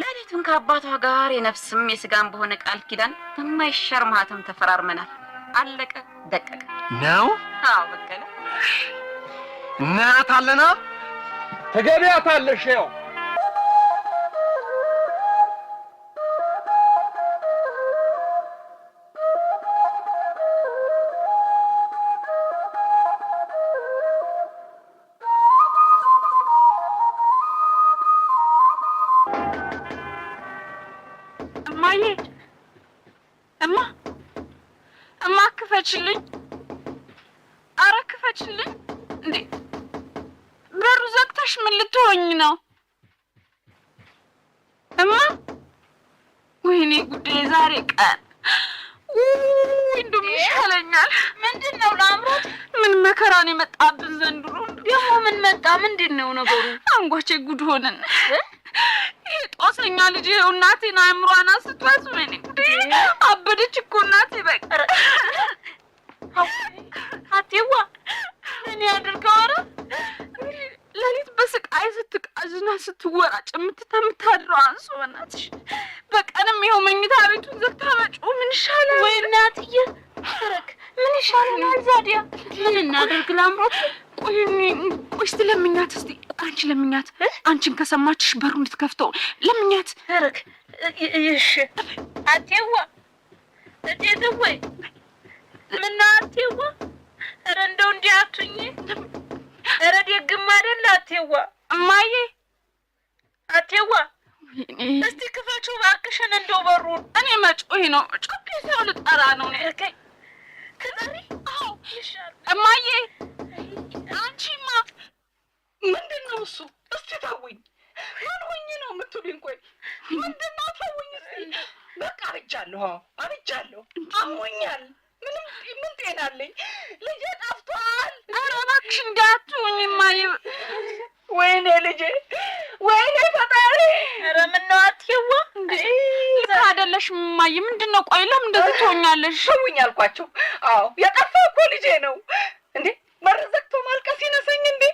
ሌሊቱን ከአባቷ ጋር የነፍስም የስጋም በሆነ ቃል ኪዳን በማይሻር ማህተም ተፈራርመናል። አለቀ ደቀቀ ነው። አዎ በቀለ እናት አለና ተገቢያታለሽ። ያው እማ ክፈችልኝ፣ ኧረ ክፈችልኝ። እንዴ በሩ ዘግተሽ ምን ልትሆኝ ነው እማ? ወይኔ ጉዴ ዛሬ ቀን እንደው ይሻለኛል። ምንድን ነው ለአምሮት? ምን መከራን የመጣብን ዘንድሮ። ደግሞ ምን መጣ? ምንድን ነው ነገሩ? አንጓቼ ጉድ ሆነን። ይሄ ጦሰኛ ልጅ ይኸው እናቴን አእምሯን አስቷት። ወይኔ ጉዴ አበደች እኮ እናቴ። በቃ አቴዋ ምን ያድርገው? ኧረ ሌሊት በስቃይ ስትቃዥና ስትወራጭ የምትታድረው አንሶ በእናትሽ። በቀንም ይኸው መኝታ ቤቱን ዘግታ መጮህ ምን ይሻላል? ወይ እናትዬ ተረክ ምን ይሻላል? ዛዲያ ምን እናደርግ? ላምሮት ቆይ እስቲ ለምኛት። እስቲ አንቺ ለምኛት። አንቺን ከሰማችሽ በሩ እንድትከፍተው ለምኛት። ተረክ እሺ። አቴዋ እቴትዌ ምን አቴዋ? ኧረ እንደው እንዲህ አትሁኝ። ኧረ ደግም አይደል አቴዋ። እማዬ አቴዋ እስቲ ክፈችው እባክሽን እንደው በሩን። እኔ መጮሄ ነው ጮኬ ሰው ልጠራ ነው። እከይ ከዛሬ አዎ ይሻል። እማዬ አንቺማ ምንድን ነው እሱ? እስቲ ተውኝ። ምን ሆኜ ነው የምትሉኝ? ቆይ ምንድን ነው? ተውኝ እስቲ። በቃ አብጃለሁ። አብጃለሁ። አሞኛል። ምን ጤና አለኝ? ልጄ ጠፍቷል። ኧረ እባክሽ እንዳትሆኝ እማዬ። ወይኔ ልጄ፣ ወይኔ ፈጣሪ። ኧረ ምነው አትይዋ እንዴ? ልክ አይደለሽም እማዬ። ምንድን ነው? ቆይ ለምን እንደዚህ ትሆኛለሽ? ተውኝ አልኳቸው። አዎ የጠፋው እኮ ልጄ ነው እንዴ። በር ዘግቶ ማልቀስ ይነሰኝ እንዴ?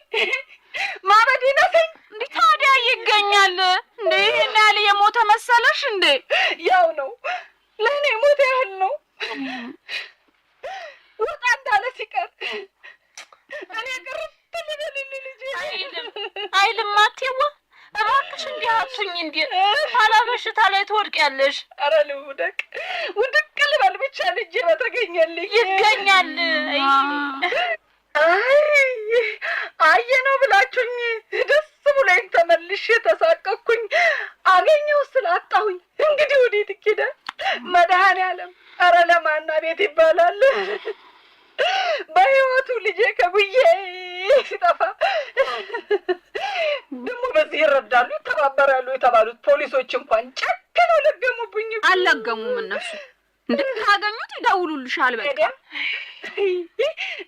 ማበድ ይነሰኝ እንዴ? ታዲያ ይገኛል እንዴ? ይሄን ያህል የሞተ መሰለሽ እንዴ? ያው ነው ለእኔ ሞት ያህል ነው። ወጣ እንዳለ ሲቀር እኔ ቅርብ ልበልልኝ ልጄ። አይልም አትይዋ እባክሽ እንዲህ አትሁኝ። እንዴ ኋላ በሽታ ላይ ትወድቂያለሽ። ኧረ ልውደቅ ውድቅ ልበል ብቻ ልጄ በተገኘልኝ። ይገኛል። አየ ነው ብላችሁኝ ደስ ብሎኝ ተመልሼ ተሳቀቅኩኝ። አገኘው ስላጣሁኝ እንግዲህ ወዴት ይኬዳል? መድኃኔዓለም ኧረ ለማና ቤት ይባላል። በህይወቱ ልጄ ከጉዬ ሲጠፋ ደግሞ በዚህ ይረዳሉ ይተባበራሉ የተባሉት ፖሊሶች እንኳን ጨክነው ለገሙብኝ። አልለገሙም እነሱ እንዴ ካገኙት ይደውሉልሻል። በቃ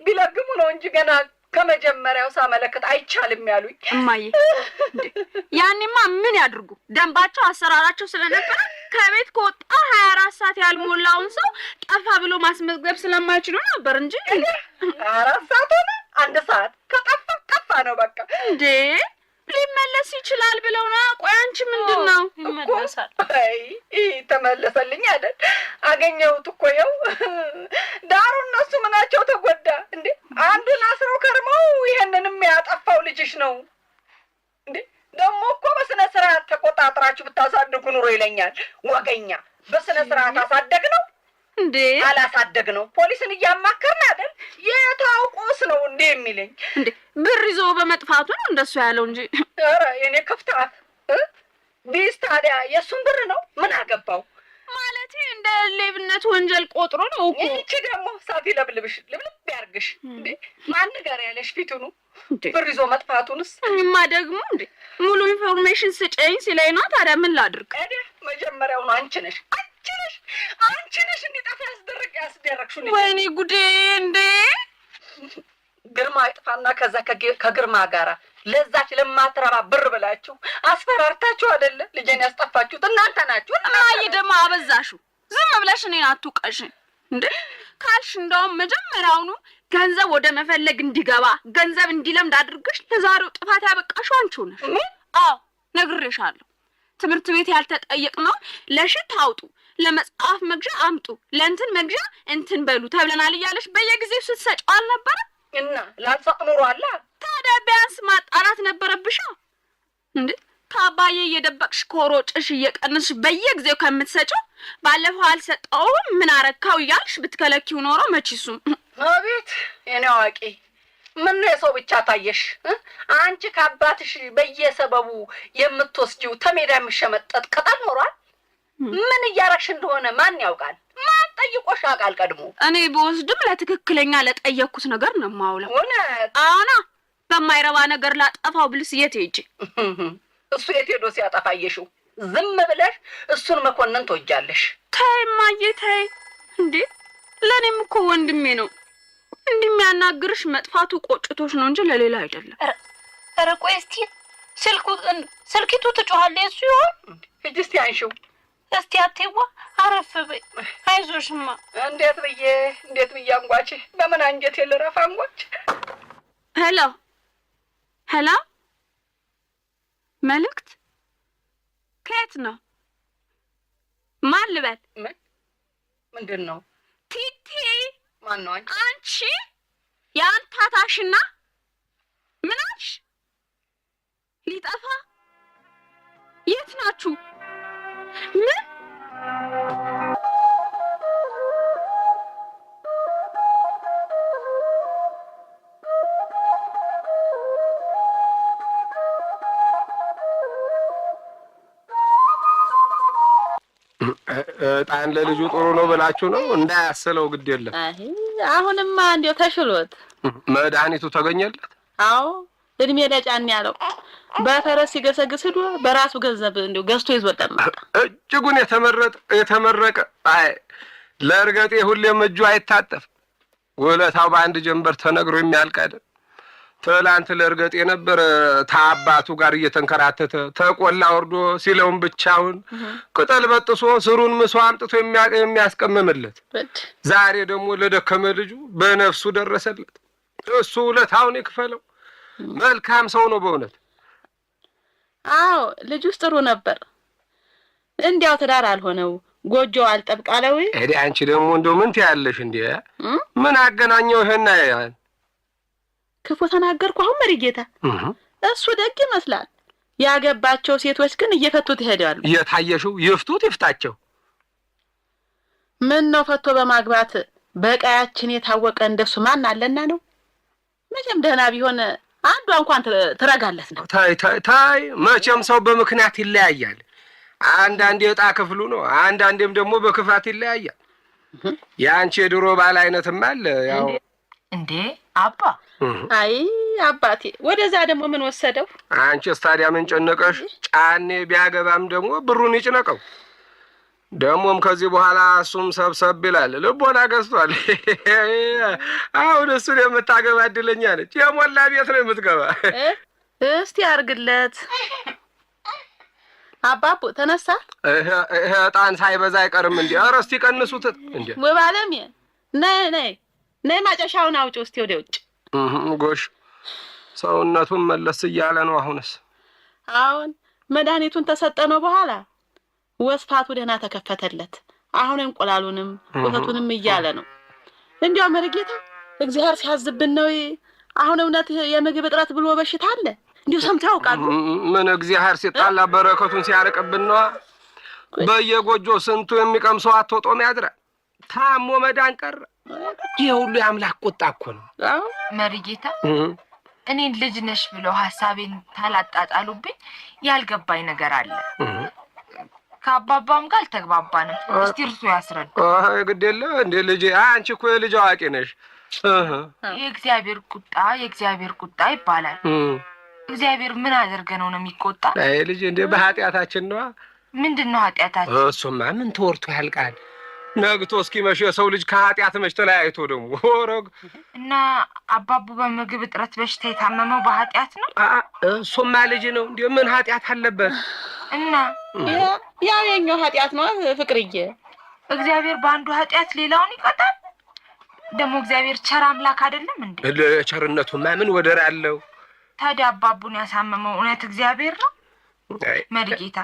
ቢለግሙ ነው እንጂ ገና ከመጀመሪያው ሳመለክት አይቻልም ያሉኝ። እማዬ ያኔማ ምን ያድርጉ? ደንባቸው አሰራራቸው ስለነበረ ከቤት ከወጣ 24 ሰዓት ያልሞላውን ሰው ጠፋ ብሎ ማስመዝገብ ስለማይችሉ ነበር እንጂ 24 ሰዓት ሆነ 1 ሰዓት ከጠፋ ነው በቃ። እንዴ ሊመለስ ይችላል ብለው ነው። ቆይ አንቺ ምንድን ነው? ይመለሳል። አይ ተመለሰልኝ አይደል? አገኘሁት እኮ ይኸው። ዳሩ እነሱ ምናቸው ተጎዳ እንዴ? አንዱን አስረው ከርመው ይሄንንም ያጠፋው ልጅሽ ነው እንዴ? ደግሞ እኮ በስነ ስርዓት ተቆጣጥራችሁ ብታሳድጉ ኑሮ ይለኛል ወገኛ። በስነ ስርዓት አሳደግ ነው እንዴ? አላሳደግ ነው። ፖሊስን እያማከርን አይደል? የታውቁስ ነው እንዴ የሚለኝ እንዴ? ብር ይዞ በመጥፋቱ ነው እንደሱ ያለው እንጂ። ኧረ የኔ ከፍታት ቢስ ታዲያ የሱን ብር ነው ምን አገባው? ማለቴ እንደ ሌብነት ወንጀል ቆጥሮ ነው እኮ። እቺ ደግሞ ሳፊ ለብልብሽ ልብልብ ያርግሽ እንዴ? ማን ጋር ያለሽ ፊቱኑ ብር ይዞ መጥፋቱንስ? እማ ደግሞ እንዴ ሙሉ ኢንፎርሜሽን ስጨኝ ሲለኝ ነው። ታዲያ ምን ላድርግ? ታዲያ መጀመሪያው ነው አንቺ ነሽ እንዲጠፋ ያስደረግሽው። ወይኔ ጉዴ! እንዴ ግርማ ይጥፋና ከዛ ከግርማ ጋራ ለዛች ለማትረባ ብር ብላችሁ አስፈራርታችሁ አይደለ ልጄን ያስጠፋችሁት እናንተ ናችሁ። እማዬ ደግሞ አበዛሹ። ዝም ብለሽ እኔን አትውቀሽ እንዴ ካልሽ እንደውም መጀመሪያውኑ ገንዘብ ወደ መፈለግ እንዲገባ ገንዘብ እንዲለምድ አድርገሽ ለዛሬው ጥፋት ያበቃሽው አንቺው ነሽ። አዎ ነግሬሻለሁ። ትምህርት ቤት ያልተጠየቅነው ለሽት አውጡ፣ ለመጽሐፍ መግዣ አምጡ፣ ለእንትን መግዣ እንትን በሉ ተብለናል እያለሽ በየጊዜው ስትሰጪው አልነበረ? እና ላልሰጥ ኑሮ አለ። ታዲያ ቢያንስ ማጣራት ነበረብሻ እንዴ? ከአባዬ እየደበቅሽ ኮሮጭሽ እየቀነስሽ በየጊዜው ከምትሰጪው ባለፈው አልሰጠውም ምን አረካው እያልሽ ብትከለኪው ኖሮ መችሱም። አቤት የኔ አዋቂ፣ ምን ነው የሰው ብቻ ታየሽ? አንቺ ከአባትሽ በየሰበቡ የምትወስጂው ተሜዳ የሚሸመጠጥ ቅጠል ኖሯል። ምን እያረግሽ እንደሆነ ማን ያውቃል? ማን ጠይቆሽ ያውቃል ቀድሞ? እኔ በወስድም ለትክክለኛ ለጠየቅኩት ነገር ነው የማውለው። እውነት? አዎና። በማይረባ ነገር ላጠፋው ብልስ የት ሄጄ? እሱ የት ሄዶ ሲያጠፋ አየሽው? ዝም ብለሽ እሱን መኮንን ትወጃለሽ። ተይ እማዬ ተይ። እንዴ ለእኔም እኮ ወንድሜ ነው። እንዲህ የሚያናግርሽ መጥፋቱ ቆጭቶሽ ነው እንጂ ለሌላ አይደለም። ኧረ ቆይ እስቲ ስልኪቱ ትጮኻለች። እሱ ይሆን? ሂጂ እስቲ አንሺው። እስቲ አትይዋ አረፍ በይ። አይዞሽማ። እንዴት ብዬ አንጓች? በምን አንጀቴ ልረፍ አንጓች? ሄሎ ሄሎ፣ መልእክት ከየት ነው? ማን ልበል? ምንድን ነው? ቲቲ። ማን ነው? አንቺ የአንታታሽና ምን አልሽ? ሊጠፋ? የት ናችሁ? ምን? ዕጣን ለልጁ ጥሩ ነው ብላችሁ ነው? እንዳያስለው ግድ የለም። አሁንማ እንዲያው ተሽሎት መድኃኒቱ ተገኘለት? አዎ እድሜ ለጫን ያለው በፈረስ ሲገሰግስ ሄዶ በራሱ ገንዘብ እንዲያው ገዝቶ ይዞት መጣ። እጅጉን የተመረቀ። አይ ለእርገጤ ሁሌም እጁ አይታጠፍ። ውለታው በአንድ ጀንበር ተነግሮ የሚያልቅ አይደል። ትላንት ለእርገጤ የነበረ ታባቱ ጋር እየተንከራተተ ተቆላ ወርዶ ሲለውን ብቻውን ቅጠል በጥሶ ስሩን ምሶ አምጥቶ የሚያስቀምምለት፣ ዛሬ ደግሞ ለደከመ ልጁ በነፍሱ ደረሰለት። እሱ ውለታውን ይክፈለው። መልካም ሰው ነው በእውነት። አዎ ልጁስ ጥሩ ነበር። እንዲያው ትዳር አልሆነው ጎጆ አልጠብቃለው። እዲ አንቺ ደግሞ እንደው ምን ትያለሽ እንዴ? ምን አገናኘው ይሄና? ክፉ ተናገርኩ አሁን መሪጌታ? እሱ ደግ ይመስላል። ያገባቸው ሴቶች ግን እየፈቱት ይሄዳሉ። እየታየሽው ይፍቱት ይፍታቸው። ምን ነው ፈቶ በማግባት በቃያችን የታወቀ እንደሱ ማን አለና ነው? መቼም ደህና ቢሆን አንዷ እንኳን ትረጋለት ነው። ታይ መቼም ሰው በምክንያት ይለያያል። አንዳንዴ ዕጣ ክፍሉ ነው፣ አንዳንዴም ደግሞ በክፋት ይለያያል። ያንቺ የድሮ ባል አይነትም አለ። ያው እንዴ አባ? አይ አባቴ፣ ወደዛ ደግሞ ምን ወሰደው? አንቺስ ታዲያ ምን ጨነቀሽ? ጫኔ ቢያገባም ደግሞ ብሩን ይጭነቀው። ደግሞም ከዚህ በኋላ እሱም ሰብሰብ ይላል። ልቦና ገዝቷል። አሁን እሱን የምታገባ እድለኛ ነች። የሞላ ቤት ነው የምትገባ። እስቲ አርግለት። አባቡ ተነሳ። ይሄ ዕጣን ሳይበዛ አይቀርም እንዴ? ኧረ እስቲ ቀንሱት እንዴ! ውብ አለሜ ነይ ማጨሻውን አውጪ እስቲ ወደ ውጭ። ጎሽ ሰውነቱን መለስ እያለ ነው አሁንስ። አሁን መድኃኒቱን ተሰጠነው በኋላ ወስፋቱ ደህና ተከፈተለት። አሁን እንቁላሉንም ወተቱንም እያለ ነው። እንዲያው መርጌታ እግዚአብሔር ሲያዝብን ነው። አሁን እውነት የምግብ እጥረት ብሎ በሽታ አለ? እንዲሁ ሰምተው ያውቃሉ? ምን እግዚአብሔር ሲጣላ በረከቱን ሲያርቅብን ነው። በየጎጆ ስንቱ የሚቀምሰው አጥቶ ጦም ያድራል። ታሞ መዳን ቀረ። ይሄ ሁሉ የአምላክ ቁጣ እኮ ነው። መርጌታ እኔን ልጅ ነሽ ብለው ሐሳቤን ታላጣጣሉብኝ ያልገባኝ ነገር አለ። ከአባባም ጋር አልተግባባንም። እስቲ እርሱ ያስረዱ። ግድ የለ እንዴ ልጄ፣ አንቺ እኮ የልጅ አዋቂ ነሽ። የእግዚአብሔር ቁጣ ይባላል። እግዚአብሔር ምን አደርገ ነው የሚቆጣ? አይ ልጄ፣ እንዴ በኃጢአታችን ነው። ምንድነው ኃጢአታችን? እሱማ ምን ተወርቶ ያልቃል። ነግቶ እስኪመሽ የሰው ልጅ ከኃጢአት መች ተለያይቶ ደግሞ ወረግ እና አባቡ በምግብ እጥረት በሽታ የታመመው በኃጢአት ነው? እሱማ ልጅ ነው እንዴ ምን ኃጢአት አለበት? እና ያው የኛው ኃጢአት ነው ፍቅርዬ። እግዚአብሔር በአንዱ ኃጢአት ሌላውን ይቀጣል። ደግሞ እግዚአብሔር ቸር አምላክ አይደለም እንዴ? ለቸርነቱማ ምን ወደር አለው? ታዲያ አባቡን ያሳመመው እውነት እግዚአብሔር ነው? መርጌታ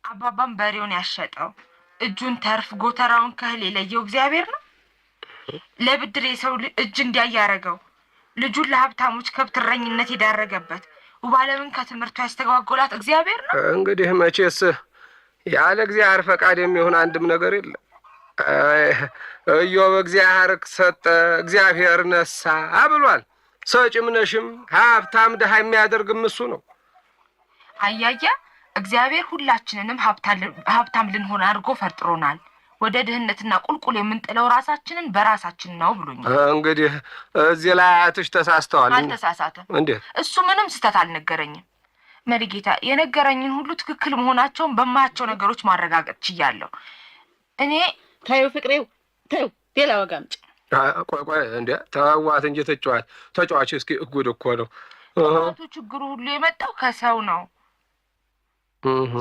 አባባም በሬውን ያሸጠው እጁን ተርፍ ጎተራውን ከህል የለየው እግዚአብሔር ነው? ለብድር የሰው እጅ እንዲያያረገው ልጁን ለሀብታሞች ከብት እረኝነት የዳረገበት ውባለምን ከትምህርቱ ያስተጓጎላት እግዚአብሔር ነው? እንግዲህ መቼስ ያለ እግዚአብሔር ፈቃድ የሚሆን አንድም ነገር የለም። ኢዮብ እግዚአብሔር ሰጠ እግዚአብሔር ነሳ ብሏል። ሰጭም ነሽም ሀብታም ድሃ የሚያደርግም እሱ ነው። አያያ እግዚአብሔር ሁላችንንም ሀብታም ልንሆን አድርጎ ፈጥሮናል። ወደ ድህነትና ቁልቁል የምንጥለው ራሳችንን በራሳችን ነው ብሎኛል። እንግዲህ እዚህ ላይ አያትሽ ተሳስተዋል። አልተሳሳተም። እንዴት? እሱ ምንም ስህተት አልነገረኝም። መሪጌታ የነገረኝን ሁሉ ትክክል መሆናቸውን በማያቸው ነገሮች ማረጋገጥ ችያለሁ። እኔ ታዩ ፍቅሬው ታዩ ሌላ ወጋ አምጪ። ቆይ እንዴ ተዋት እንጂ ተጫዋች እስኪ ጉድ እኮ ነው። ችግሩ ሁሉ የመጣው ከሰው ነው።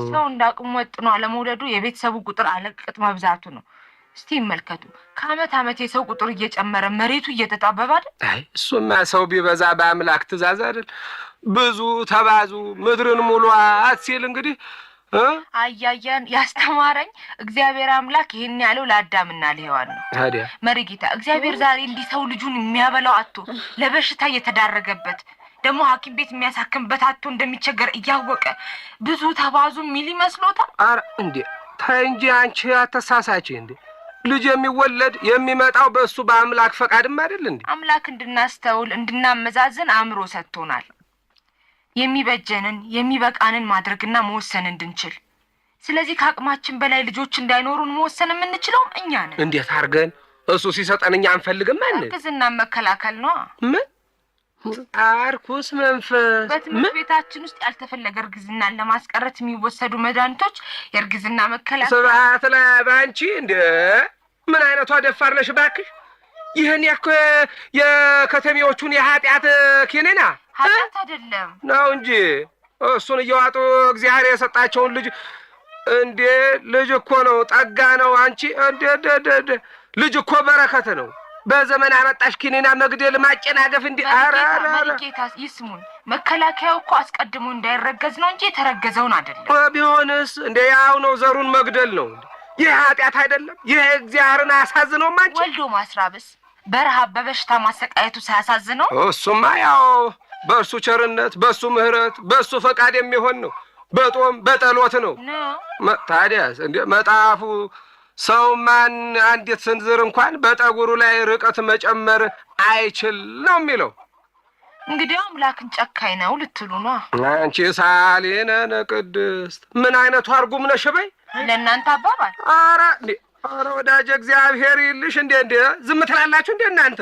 ሰው እንዳቅሙ ወጥኖ አለመውለዱ የቤተሰቡ ቁጥር አለቅጥ መብዛቱ ነው። እስቲ ይመልከቱ። ከአመት አመት የሰው ቁጥር እየጨመረ መሬቱ እየተጣበበ አይደል? አይ እሱማ ሰው ቢበዛ በአምላክ ትእዛዝ አይደል? ብዙ ተባዙ ምድርን ሙሏት ሲል እንግዲህ አያያን ያስተማረኝ እግዚአብሔር አምላክ ይሄን ያለው ለአዳምና ለሔዋን ነው። ታዲያ መሪጌታ እግዚአብሔር ዛሬ እንዲህ ሰው ልጁን የሚያበላው አጥቶ ለበሽታ እየተዳረገበት ደግሞ ሐኪም ቤት የሚያሳክምበት አጥቶ እንደሚቸገር እያወቀ ብዙ ተባዙ ሚል ይመስሎታል? ኧረ እንዴ ተይ እንጂ አንቺ አተሳሳች እንዴ። ልጅ የሚወለድ የሚመጣው በእሱ በአምላክ ፈቃድም አይደል እንዴ? አምላክ እንድናስተውል እንድናመዛዝን አእምሮ ሰጥቶናል። የሚበጀንን የሚበቃንን ማድረግና መወሰን እንድንችል። ስለዚህ ከአቅማችን በላይ ልጆች እንዳይኖሩን መወሰን የምንችለው እኛ ነን። እንዴት አድርገን? እሱ ሲሰጠን እኛ አንፈልግም ማለት እርግዝና መከላከል ነው። ምን አርኩስ መንፈስ? በትምህርት ቤታችን ውስጥ ያልተፈለገ እርግዝናን ለማስቀረት የሚወሰዱ መድኃኒቶች የእርግዝና መከላከል። ስብሐት ለአንቺ እንደ ምን አይነቷ ደፋር ነሽ እባክሽ! ይህን ያኮ የከተሜዎቹን የኃጢአት ኪኒና ኃጢአት አይደለም ነው እንጂ እሱን እየዋጡ እግዚአብሔር የሰጣቸውን ልጅ እንዴ ልጅ እኮ ነው፣ ጠጋ ነው። አንቺ እንዴ ልጅ እኮ በረከት ነው። በዘመን አመጣሽ ኪኒና መግደል ማጨናገፍ እንዴ! መሪጌታ ይስሙን። መከላከያው እኮ አስቀድሞ እንዳይረገዝ ነው እንጂ የተረገዘውን አይደለም። ቢሆንስ እንዴ ያው ነው፣ ዘሩን መግደል ነው። ይህ ኃጢአት አይደለም? ይህ እግዚአብሔርን አያሳዝነውም? አንቺ ወልዶ ማስራብስ በረሃብ በበሽታ ማሰቃየቱ ሳያሳዝነው? እሱማ ያው በእርሱ ቸርነት በእሱ ምሕረት በእሱ ፈቃድ የሚሆን ነው። በጦም በጠሎት ነው። ታዲያስ እንደ መጣፉ ሰው ማን አንዲት ስንዝር እንኳን በጠጉሩ ላይ ርቀት መጨመር አይችል ነው የሚለው። እንግዲህ አምላክን ጨካኝ ነው ልትሉ ነው? አንቺ ሳሊነነ ቅድስት ምን አይነቱ አርጉም ነሽ በይ ለእናንተ አባባል። ኧረ ወዳጅ እግዚአብሔር ይልሽ። እንዴ ዝም ትላላችሁ እንዴ እናንተ?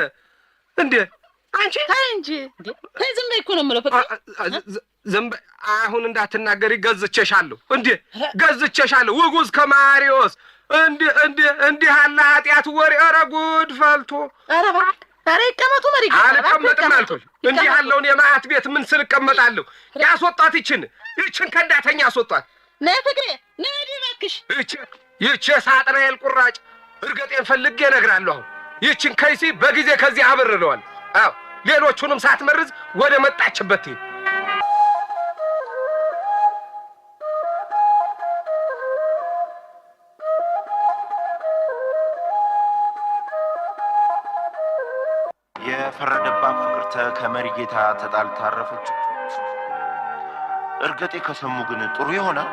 እንዴ አንቺ ታይ እንጂ ታይ ዝም በይ እኮ ነው የምለው። ፍቅር ዝም በይ አሁን እንዳትናገሪ። ገዝቼሻለሁ እንዴ ገዝቼሻለሁ። ውጉዝ ከማሪዎስ እንዲህ ያለ ኃጢአት ወሬ! ኧረ ጉድ ፈልቶ! ኧረ ይቀመጡ መሪ። አልቀመጥም አልኩሽ። እንዲህ ያለውን የማዕት ቤት ምን ስል እቀመጣለሁ? ያስወጣት ይችን ከዳተኛ ያስወጣት። ነይ ፍቅሬ ነይ እባክሽ። ይቺ ሳጥናኤል ቁራጭ እርገጤን ፈልጌ እነግራለሁ። አሁን ይችን ከይሲ በጊዜ ከዚህ አብርለዋል። አዎ ሌሎቹንም ሳትመርዝ ወደ መጣችበት ይሄ የፈረደባት ፍቅርተ ከመሪ ጌታ ተጣልታ አረፈች። እርገጤ ከሰሙ ግን ጥሩ ይሆናል።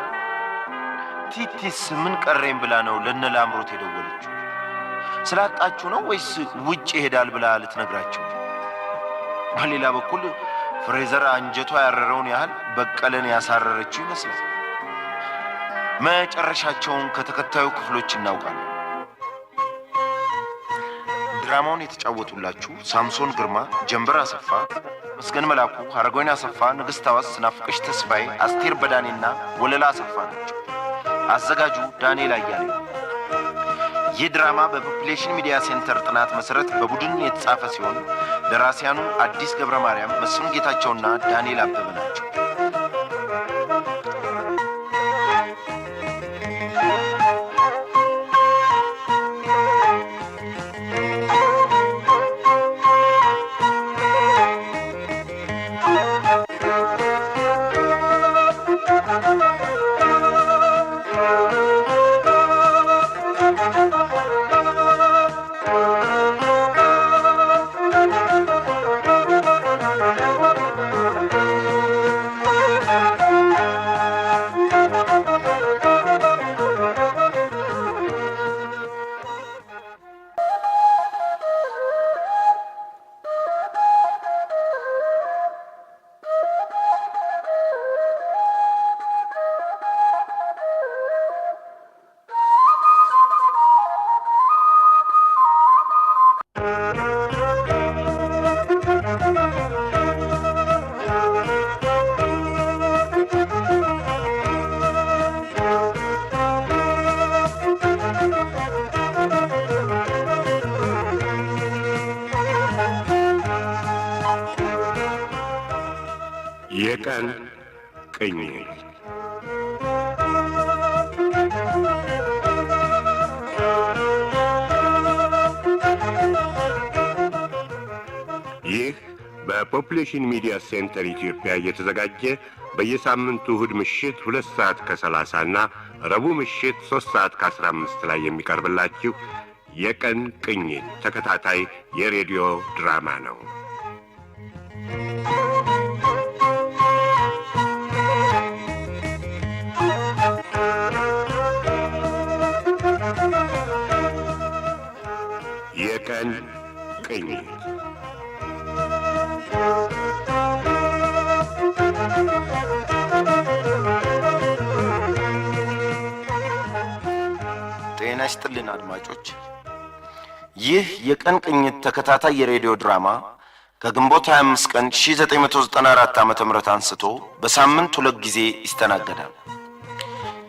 ቲቲስ ምን ቀረኝ ብላ ነው ለነላምሮት የደወለችው? ስላጣችሁ ነው ወይስ ውጭ ይሄዳል ብላ ልትነግራቸው? በሌላ በኩል ፍሬዘር አንጀቷ ያረረውን ያህል በቀለን ያሳረረችው ይመስላል። መጨረሻቸውን ከተከታዩ ክፍሎች እናውቃለን። ድራማውን የተጫወቱላችሁ ሳምሶን ግርማ፣ ጀንበር አሰፋ፣ መስገን መላኩ፣ ሀረጎይን አሰፋ፣ ንግስት አዋስ፣ ናፍቀሽ ተስፋዬ፣ አስቴር በዳኔና ወለላ አሰፋ ናቸው። አዘጋጁ ዳንኤል አያሌው። ይህ ድራማ በፖፑሌሽን ሚዲያ ሴንተር ጥናት መሰረት በቡድን የተጻፈ ሲሆን ደራሲያኑ አዲስ ገብረ ማርያም፣ መስፍን ጌታቸውና ዳንኤል አበበ ናቸው። የቀን ቅኝት። ይህ በፖፑሌሽን ሚዲያ ሴንተር ኢትዮጵያ እየተዘጋጀ በየሳምንቱ እሁድ ምሽት 2 ሰዓት ከ30 እና ረቡዕ ምሽት 3 ሰዓት ከ15 ላይ የሚቀርብላችሁ የቀን ቅኝት ተከታታይ የሬዲዮ ድራማ ነው። የቀን ቅኝት ጤና ይስጥልን አድማጮች። ይህ የቀን ቅኝት ተከታታይ የሬዲዮ ድራማ ከግንቦት 25 ቀን 1994 ዓ.ም አንስቶ በሳምንት 2 ጊዜ ይስተናገዳል።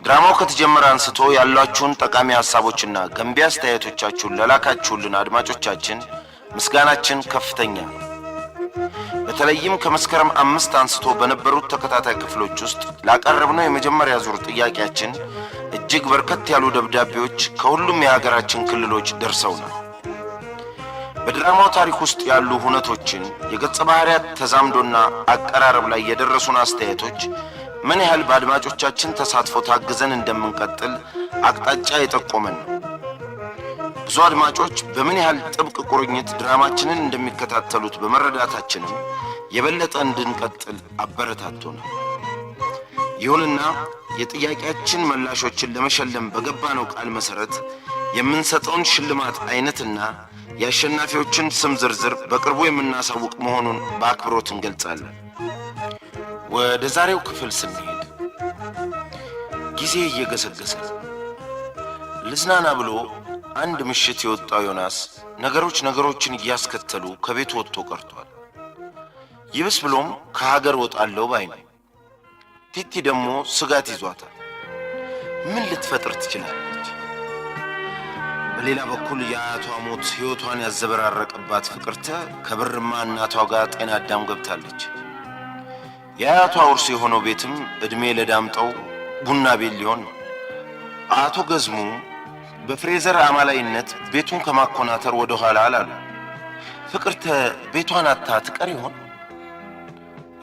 ድራማው ከተጀመረ አንስቶ ያሏችሁን ጠቃሚ ሐሳቦችና ገንቢ አስተያየቶቻችሁን ለላካችሁልን አድማጮቻችን ምስጋናችን ከፍተኛ ነው። በተለይም ከመስከረም 5 አንስቶ በነበሩት ተከታታይ ክፍሎች ውስጥ ላቀረብነው የመጀመሪያ ዙር ጥያቄያችን እጅግ በርከት ያሉ ደብዳቤዎች ከሁሉም የሀገራችን ክልሎች ደርሰውናል። በድራማው ታሪክ ውስጥ ያሉ ሁነቶችን፣ የገጸ ባህሪያት ተዛምዶና አቀራረብ ላይ የደረሱን አስተያየቶች ምን ያህል በአድማጮቻችን ተሳትፎ ታግዘን እንደምንቀጥል አቅጣጫ የጠቆመን ነው። ብዙ አድማጮች በምን ያህል ጥብቅ ቁርኝት ድራማችንን እንደሚከታተሉት በመረዳታችንም የበለጠ እንድንቀጥል አበረታቶናል። ይሁንና የጥያቄያችን ምላሾችን ለመሸለም በገባነው ቃል መሰረት የምንሰጠውን ሽልማት አይነትና የአሸናፊዎችን ስም ዝርዝር በቅርቡ የምናሳውቅ መሆኑን በአክብሮት እንገልጻለን። ወደ ዛሬው ክፍል ስንሄድ ጊዜ እየገሰገሰ ልዝናና ብሎ አንድ ምሽት የወጣው ዮናስ ነገሮችን እያስከተሉ ከቤቱ ወጥቶ ቀርቷል። ይብስ ብሎም ከሀገር ወጣለው ባይ ነው። ቲቲ ደግሞ ስጋት ይዟታል። ምን ልትፈጥር ትችላለች? በሌላ በኩል የአያቷ ሞት ሕይወቷን ያዘበራረቀባት ፍቅርተ ከብርማ እናቷ ጋር ጤና አዳም ገብታለች። የአያቷ ውርስ የሆነው ቤትም ዕድሜ ለዳምጠው ቡና ቤት ሊሆን ነው። አቶ ገዝሙ በፍሬዘር አማላይነት ቤቱን ከማኮናተር ወደ ኋላ አላሉ። ፍቅርተ ቤቷን አታ ትቀር ይሆን?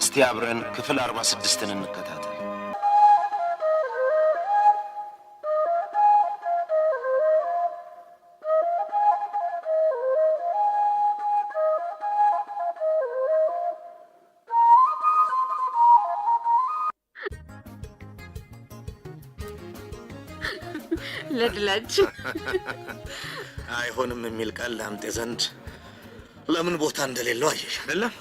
እስቲ አብረን ክፍል 46ን እንከታተል። ለድላችሁ አይሆንም የሚል ቃል ዳምጤ ዘንድ ለምን ቦታ እንደሌለው አየሽ አይደለም?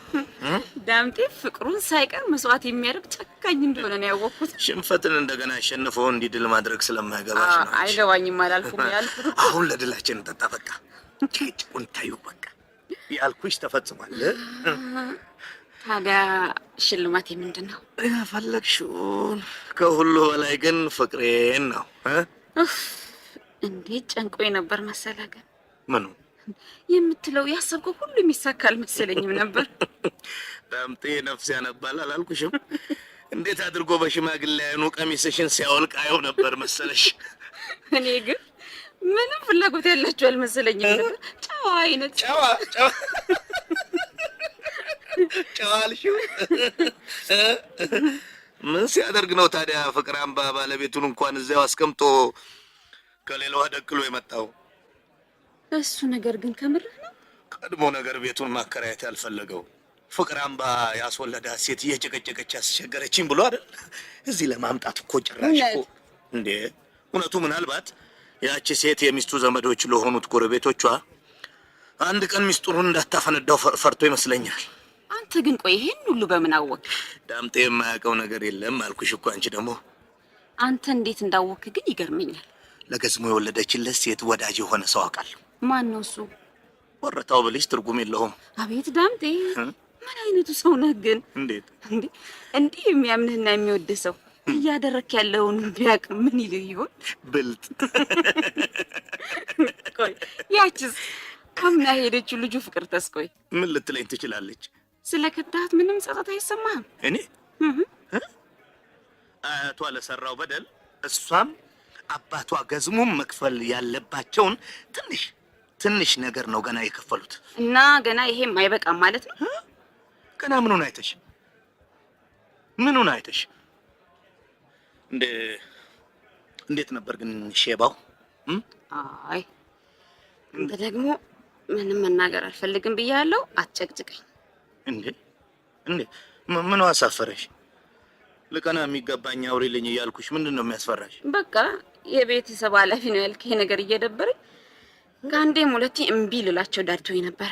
ዳምጤ ፍቅሩን ሳይቀር መስዋዕት የሚያደርግ ጨካኝ እንደሆነ ነው ያወቅኩት። ሽንፈትን እንደገና አሸንፈው እንዲድል ማድረግ ስለማይገባሽ ነው። አይገባኝም አላልኩም ያልኩት። አሁን ለድላችን እንጠጣ በቃ። ጭቅጭቁን ታዩ በቃ። ያልኩሽ ተፈጽሟል። ታዲያ ሽልማቴ ምንድን ነው? ፈለግሽውን። ከሁሉ በላይ ግን ፍቅሬን ነው። እንዴት ጨንቆኝ ነበር መሰለህ። ግን ምኑ የምትለው ያሰብከው ሁሉ የሚሳካል መሰለኝም ነበር። ዳምጤ ነፍስ ያነባል አላልኩሽም? እንዴት አድርጎ በሽማግሌ አይኑ ቀሚስሽን ሲያወልቅ አየው ነበር መሰለሽ። እኔ ግን ምንም ፍላጎት ያላችሁ አልመሰለኝም ነበር። ጨዋ አይነት ጨዋ አልሽው። ምን ሲያደርግ ነው ታዲያ ፍቅር አምባ ባለቤቱን እንኳን እዚያው አስቀምጦ ከሌላዋ ደቅሎ የመጣው? እሱ ነገር ግን ከምርህ ነው? ቀድሞ ነገር ቤቱን ማከራየት ያልፈለገው ፍቅር አምባ ያስወለዳት ሴት እየጨቀጨቀች ያስቸገረችኝ ብሎ አይደል እዚህ ለማምጣት እኮ ጭራሽ እኮ። እንዴ እውነቱ ምናልባት ያቺ ሴት የሚስቱ ዘመዶች ለሆኑት ጎረቤቶቿ አንድ ቀን ሚስጥሩን እንዳታፈነዳው ፈርቶ ይመስለኛል። አንተ ግን ቆይ ይሄን ሁሉ በምን አወቅ? ዳምጤ የማያውቀው ነገር የለም አልኩሽ እኮ። አንቺ ደግሞ አንተ እንዴት እንዳወቅ ግን ይገርመኛል። ለገዝሙ የወለደችለት ሴት ወዳጅ የሆነ ሰው አውቃለሁ። ማን ነው እሱ? ወረታው ብልሽ ትርጉም የለውም። አቤት ዳምጤ ምን አይነቱ ሰው ነህ ግን? እንዴት እንዲህ የሚያምንህና የሚወድህ ሰው እያደረክ ያለውን ቢያቅ ምን ይልህ ይሆን? ብልጥ። ቆይ ያቺስ ከምና ሄደችው ልጁ ፍቅር ተስቆይ ምን ልትለኝ ትችላለች? ስለ ከዳት ምንም ጸጸት አይሰማህም? እኔ አያቷ ለሰራው በደል እሷም አባቷ ገዝሙም መክፈል ያለባቸውን ትንሽ ነገር ነው ገና የከፈሉት። እና ገና ይሄም አይበቃም ማለት ነው? ገና ምኑን አይተሽ እንዴት ነበር ግን ሼባው? አይ እንደ ደግሞ ምንም መናገር አልፈልግም ብያለሁ። አትጨቅጭቀኝ። እንዴ ምን አሳፈረሽ? ለቀና የሚገባኝ አውሪልኝ እያልኩሽ ምንድን ነው የሚያስፈራሽ? በቃ የቤተሰብ ኃላፊ ነው ያልከኝ ነገር እየደበረኝ ከአንዴም ሁለቴ እምቢ ልላቸው ዳድቶኝ ነበር።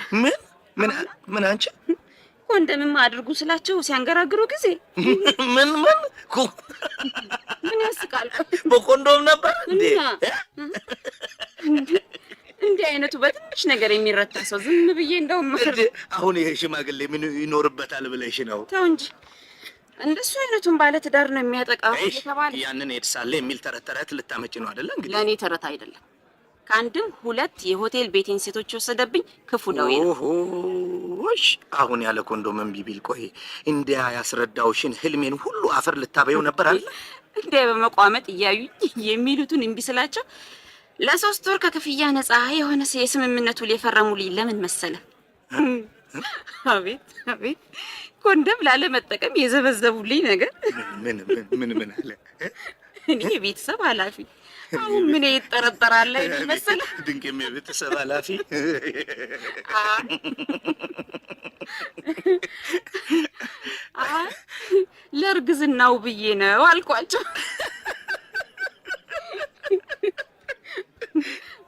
ምን አንቺ ኮንደምማ አድርጉ ስላቸው ሲያንገራግሩ ጊዜ ምን ያስቃል? በኮንዶም ነበር እንዴ? እንዲህ አይነቱ በትንሽ ነገር የሚረታ ሰው ዝም ብዬ እንደውም አሁን ይሄ ሽማግሌ ምን ይኖርበታል ብለሽ ነው? ተው እንጂ እንደሱ አይነቱን ባለ ትዳር ነው የሚያጠቃው የተባለ ያንን ሄድሳለ የሚል ተረት ልታመጪ ነው አይደለ? እንግዲህ ለእኔ ተረት አይደለም። ከአንድም ሁለት የሆቴል ቤቴን ሴቶች ወሰደብኝ ክፉ ደዌ ነው። እሺ አሁን ያለ ኮንዶም እምቢ ቢል ቆይ እንዲያ ያስረዳውሽን ህልሜን ሁሉ አፈር ልታበየው ነበር አይደል? እንዲያ በመቋመጥ እያዩኝ የሚሉትን እምቢ ስላቸው ለ3 ወር ከክፍያ ነፃ የሆነ የስምምነቱ የፈረሙልኝ ለምን መሰለ? አቤት ኮንደም ላለመጠቀም የዘበዘቡልኝ ነገር ምን አለ? እኔ የቤተሰብ ኃላፊ አሁን ምን ይጠረጠራል መሰለ? ድንቅም የቤተሰብ ኃላፊ ለእርግዝናው ብዬ ነው አልኳቸው።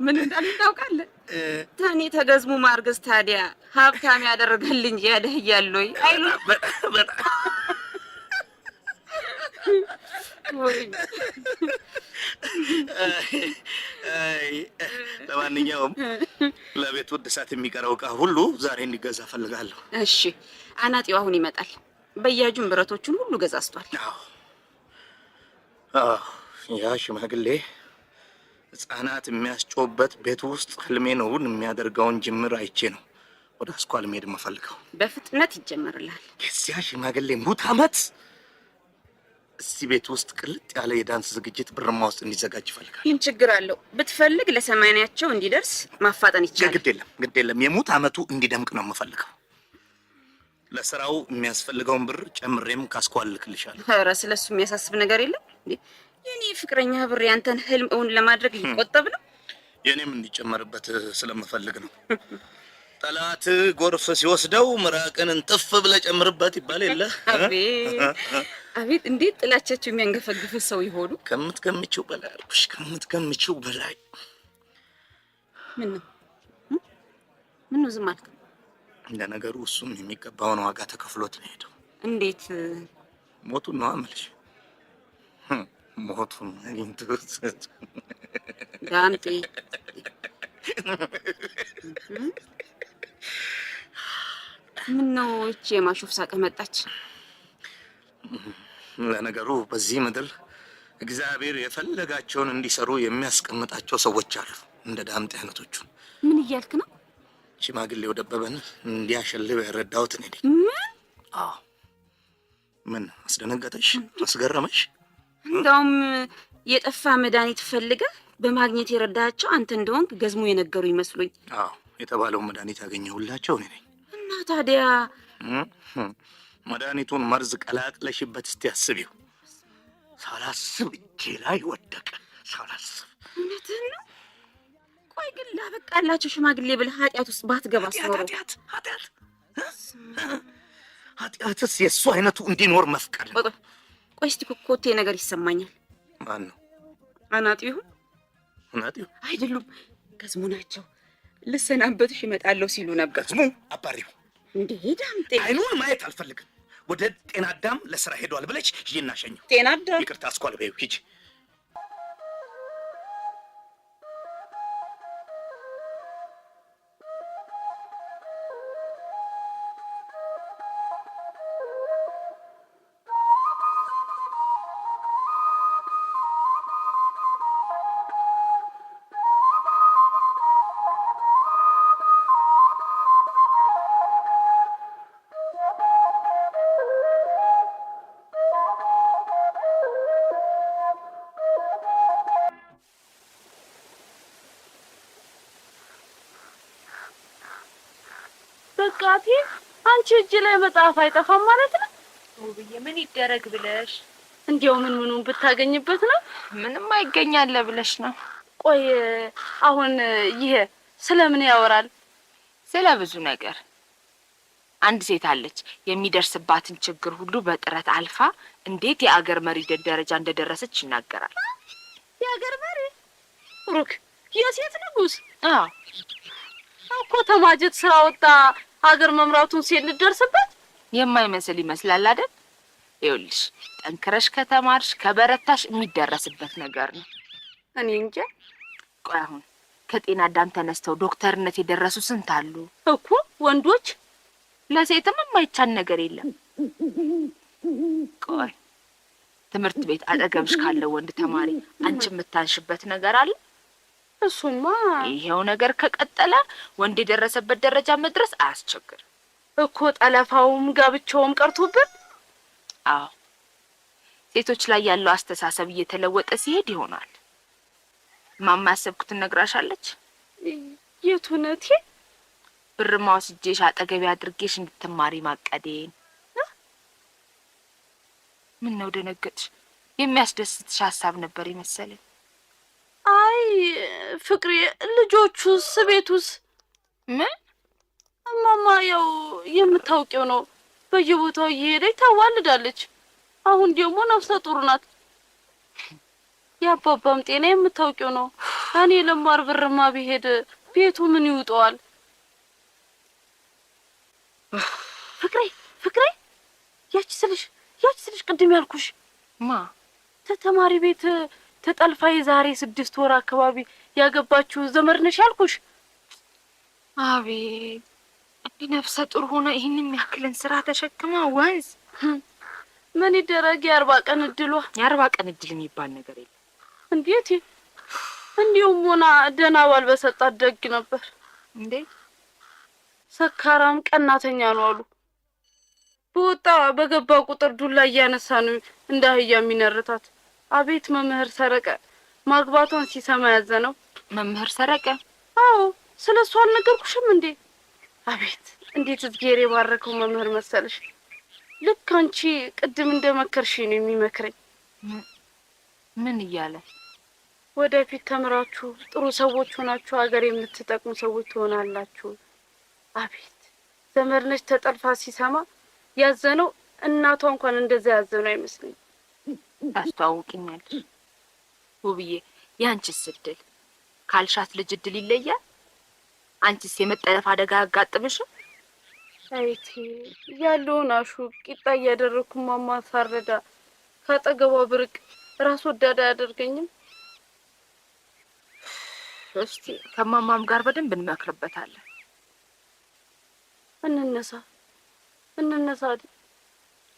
ምን እንዳሉ ታውቃለህ? ታኔ ተገዝሙ ማርገዝ ታዲያ ሀብታም ያደረገልኝ ያደህያል ወይ አይሉ። ለማንኛውም ለቤት እድሳት የሚቀረው ዕቃ ሁሉ ዛሬ እንዲገዛ ፈልጋለሁ። እሺ አናጢው አሁን ይመጣል። በያጁን ብረቶቹን ሁሉ ገዛዝቷል። ያ ሽማግሌ ህጻናት የሚያስጮበት ቤት ውስጥ ህልሜን እውን የሚያደርገውን ጅምር አይቼ ነው ወደ አስኳል መሄድ የምፈልገው። በፍጥነት ይጀመርልሃል። የዚያ ሽማግሌ ሙት ዓመት እዚህ ቤት ውስጥ ቅልጥ ያለ የዳንስ ዝግጅት ብርማ ውስጥ እንዲዘጋጅ ይፈልጋል። ምን ችግር አለው? ብትፈልግ ለ80ኛቸው እንዲደርስ ማፋጠን ይቻላል። ግድ የለም የሙት ዓመቱ እንዲደምቅ ነው የምፈልገው። ለስራው የሚያስፈልገውን ብር ጨምሬም ካስኳል ልክልሻለሁ። ኧረ ስለሱ የሚያሳስብ ነገር የለም። የኔ ፍቅረኛ ብር ያንተን ህልም እውን ለማድረግ ሊቆጠብ ነው። የኔም እንዲጨመርበት ስለምፈልግ ነው። ጠላት ጎርፍ ሲወስደው ምራቅን እንጥፍ ብለህ ጨምርበት ይባል የለ? አቤት እንዴት ጥላቻቸው የሚያንገፈግፍ ሰው ይሆኑ። ከምትገምቺው በላይ አልኩሽ፣ ከምትገምቺው በላይ። ምን ነው ዝም አልክ? እንደ ነገሩ እሱም የሚገባውን ዋጋ ተከፍሎት ነው ሄደው። እንዴት? ሞቱን ነው አመልሽ። ሞቱን አግኝቶት ዳምጤ ምን ነው እቺ የማሾፍ ሳቀ መጣች? ለነገሩ በዚህ ምድር እግዚአብሔር የፈለጋቸውን እንዲሰሩ የሚያስቀምጣቸው ሰዎች አሉ፣ እንደ ዳምጤ አይነቶቹ። ምን እያልክ ነው? ሽማግሌው ደበበን እንዲያሸልብ ያረዳሁት እኔ ነኝ። አዎ። ምን አስደነገጠሽ? አስገረመሽ? እንደውም የጠፋ መድኃኒት ፈልገህ በማግኘት የረዳቸው አንተ እንደሆንክ ገዝሙ የነገሩ ይመስሉኝ። አዎ፣ የተባለው መድኃኒት ያገኘሁላቸው እኔ ነኝ። እና ታዲያ መድኃኒቱን መርዝ ቀላቅለሽበት እስቲ አስቢው። ሳላስብ እጄ ላይ ወደቀ። ሳላስብ። እውነትህን ነው? ቆይ ግን ላበቃላቸው ሽማግሌ ብለህ ኃጢአት ውስጥ ባትገባ ኖሮ። ኃጢአትስ የእሱ አይነቱ እንዲኖር መፍቀድ ነው። ቆይ እስቲ ኮቴ ነገር ይሰማኛል። ማን ነው? አናጢው ይሁን? አናጢው አይደሉም፣ ገዝሙ ናቸው። ልሰናበትሽ ይመጣለሁ ሲሉ ነበር። ገዝሙ አባሪው እንዴ ዳምጤ፣ አይኑን ማየት አልፈልግም። ወደ ጤና አዳም ለስራ ሄዷል ብለሽ ሂጂና ሸኘው። ጤና አዳም? ይቅርታ አስኳል በይው፣ ሂጂ። ካቲ አንቺ እጅ ላይ መጽሐፍ አይጠፋም ማለት ነው? ውብዬ ምን ይደረግ ብለሽ? እንዲያው ምኑን ብታገኝበት ነው? ምንም አይገኛለ ብለሽ ነው? ቆይ አሁን ይሄ ስለምን ያወራል? ስለ ብዙ ነገር። አንድ ሴት አለች የሚደርስባትን ችግር ሁሉ በጥረት አልፋ እንዴት የአገር መሪ ደረጃ እንደደረሰች ይናገራል። የአገር መሪ ሩክ የሴት ንጉስ? አዎ እኮ ተማጀት ስራ ወጣ ሀገር መምራቱን ሴት ልደርስበት የማይመስል ይመስላል አይደል? ይኸውልሽ ጠንክረሽ ከተማርሽ ከበረታሽ የሚደረስበት ነገር ነው። እኔ እንጃ። ቆይ አሁን ከጤና አዳም ተነስተው ዶክተርነት የደረሱ ስንት አሉ እኮ ወንዶች። ለሴትም የማይቻል ነገር የለም። ቆይ ትምህርት ቤት አጠገብሽ ካለው ወንድ ተማሪ አንቺ የምታንሽበት ነገር አለ? እሱማ ይሄው ነገር ከቀጠለ ወንድ የደረሰበት ደረጃ መድረስ አያስቸግርም እኮ። ጠለፋውም ጋብቻውም ቀርቶብን። አዎ ሴቶች ላይ ያለው አስተሳሰብ እየተለወጠ ሲሄድ ይሆናል። ማማ ያሰብኩትን ነግራሻለች? የቱነቴ? ብርማ ወስጄሽ አጠገቤ አድርጌሽ እንድትማሪ ማቀዴን። ምን ነው ደነገጥሽ? የሚያስደስትሽ ሀሳብ ነበር ይመሰለኝ። አይ ፍቅሬ፣ ልጆቹስ ቤቱስ? ምን? እማማ ያው የምታውቂው ነው፣ በየቦታው እየሄደች ታዋልዳለች። አሁን ደግሞ ነፍሰ ጡር ናት። የአባባም ጤና የምታውቂው ነው። እኔ ለማር ብርማ ቢሄድ ቤቱ ምን ይውጠዋል? ፍቅሬ ፍቅሬ፣ ያቺ ስልሽ ቅድም ያልኩሽ ማ ተተማሪ ቤት ተጠልፋ የዛሬ 6 ወር አካባቢ ያገባችሁ ዘመድ ነሽ ያልኩሽ። አቤት እንዲህ ነፍሰ ጡር ሆነ ይህን የሚያክልን ስራ ተሸክማ ወንዝ። ምን ይደረግ፣ የ40 ቀን እድሏ። የ40 ቀን እድል የሚባል ነገር የለም። እንዴት እንዲሁም ሆና ደህና ባል በሰጣት ደግ ነበር። እንዴ ሰካራም ቀናተኛ ነው አሉ። በወጣ በገባ ቁጥር ዱላ እያነሳ ነው እንደ አህያ የሚነርታት። አቤት መምህር ሰረቀ ማግባቷን ሲሰማ ያዘነው። መምህር ሰረቀ? አዎ ስለሱ አልነገርኩሽም እንዴ? አቤት እንዴት እዝጌር የባረከው መምህር መሰለሽ። ልክ አንቺ ቅድም እንደመከርሽ ነው የሚመክረኝ። ምን እያለ? ወደፊት ተምራችሁ ጥሩ ሰዎች ሆናችሁ ሀገር የምትጠቅሙ ሰዎች ትሆናላችሁ። አቤት ዘመድ ነች ተጠልፋ ሲሰማ ያዘነው። እናቷ እንኳን እንደዛ ያዘነው አይመስለኝም። ታስተዋውቂኛለሽ ውብዬ? ያንቺስ እድል ካልሻት ልጅ እድል ይለያል። አንቺስ የመጠለፍ አደጋ አጋጥምሽም? አይቲ ያለውን አሹ ቂጣ እያደረኩ ማማ ሳረዳ ካጠገቧ ብርቅ ራስ ወዳድ አያደርገኝም። እስቲ ከማማም ጋር በደንብ እንመክርበታለን። እንነሳ።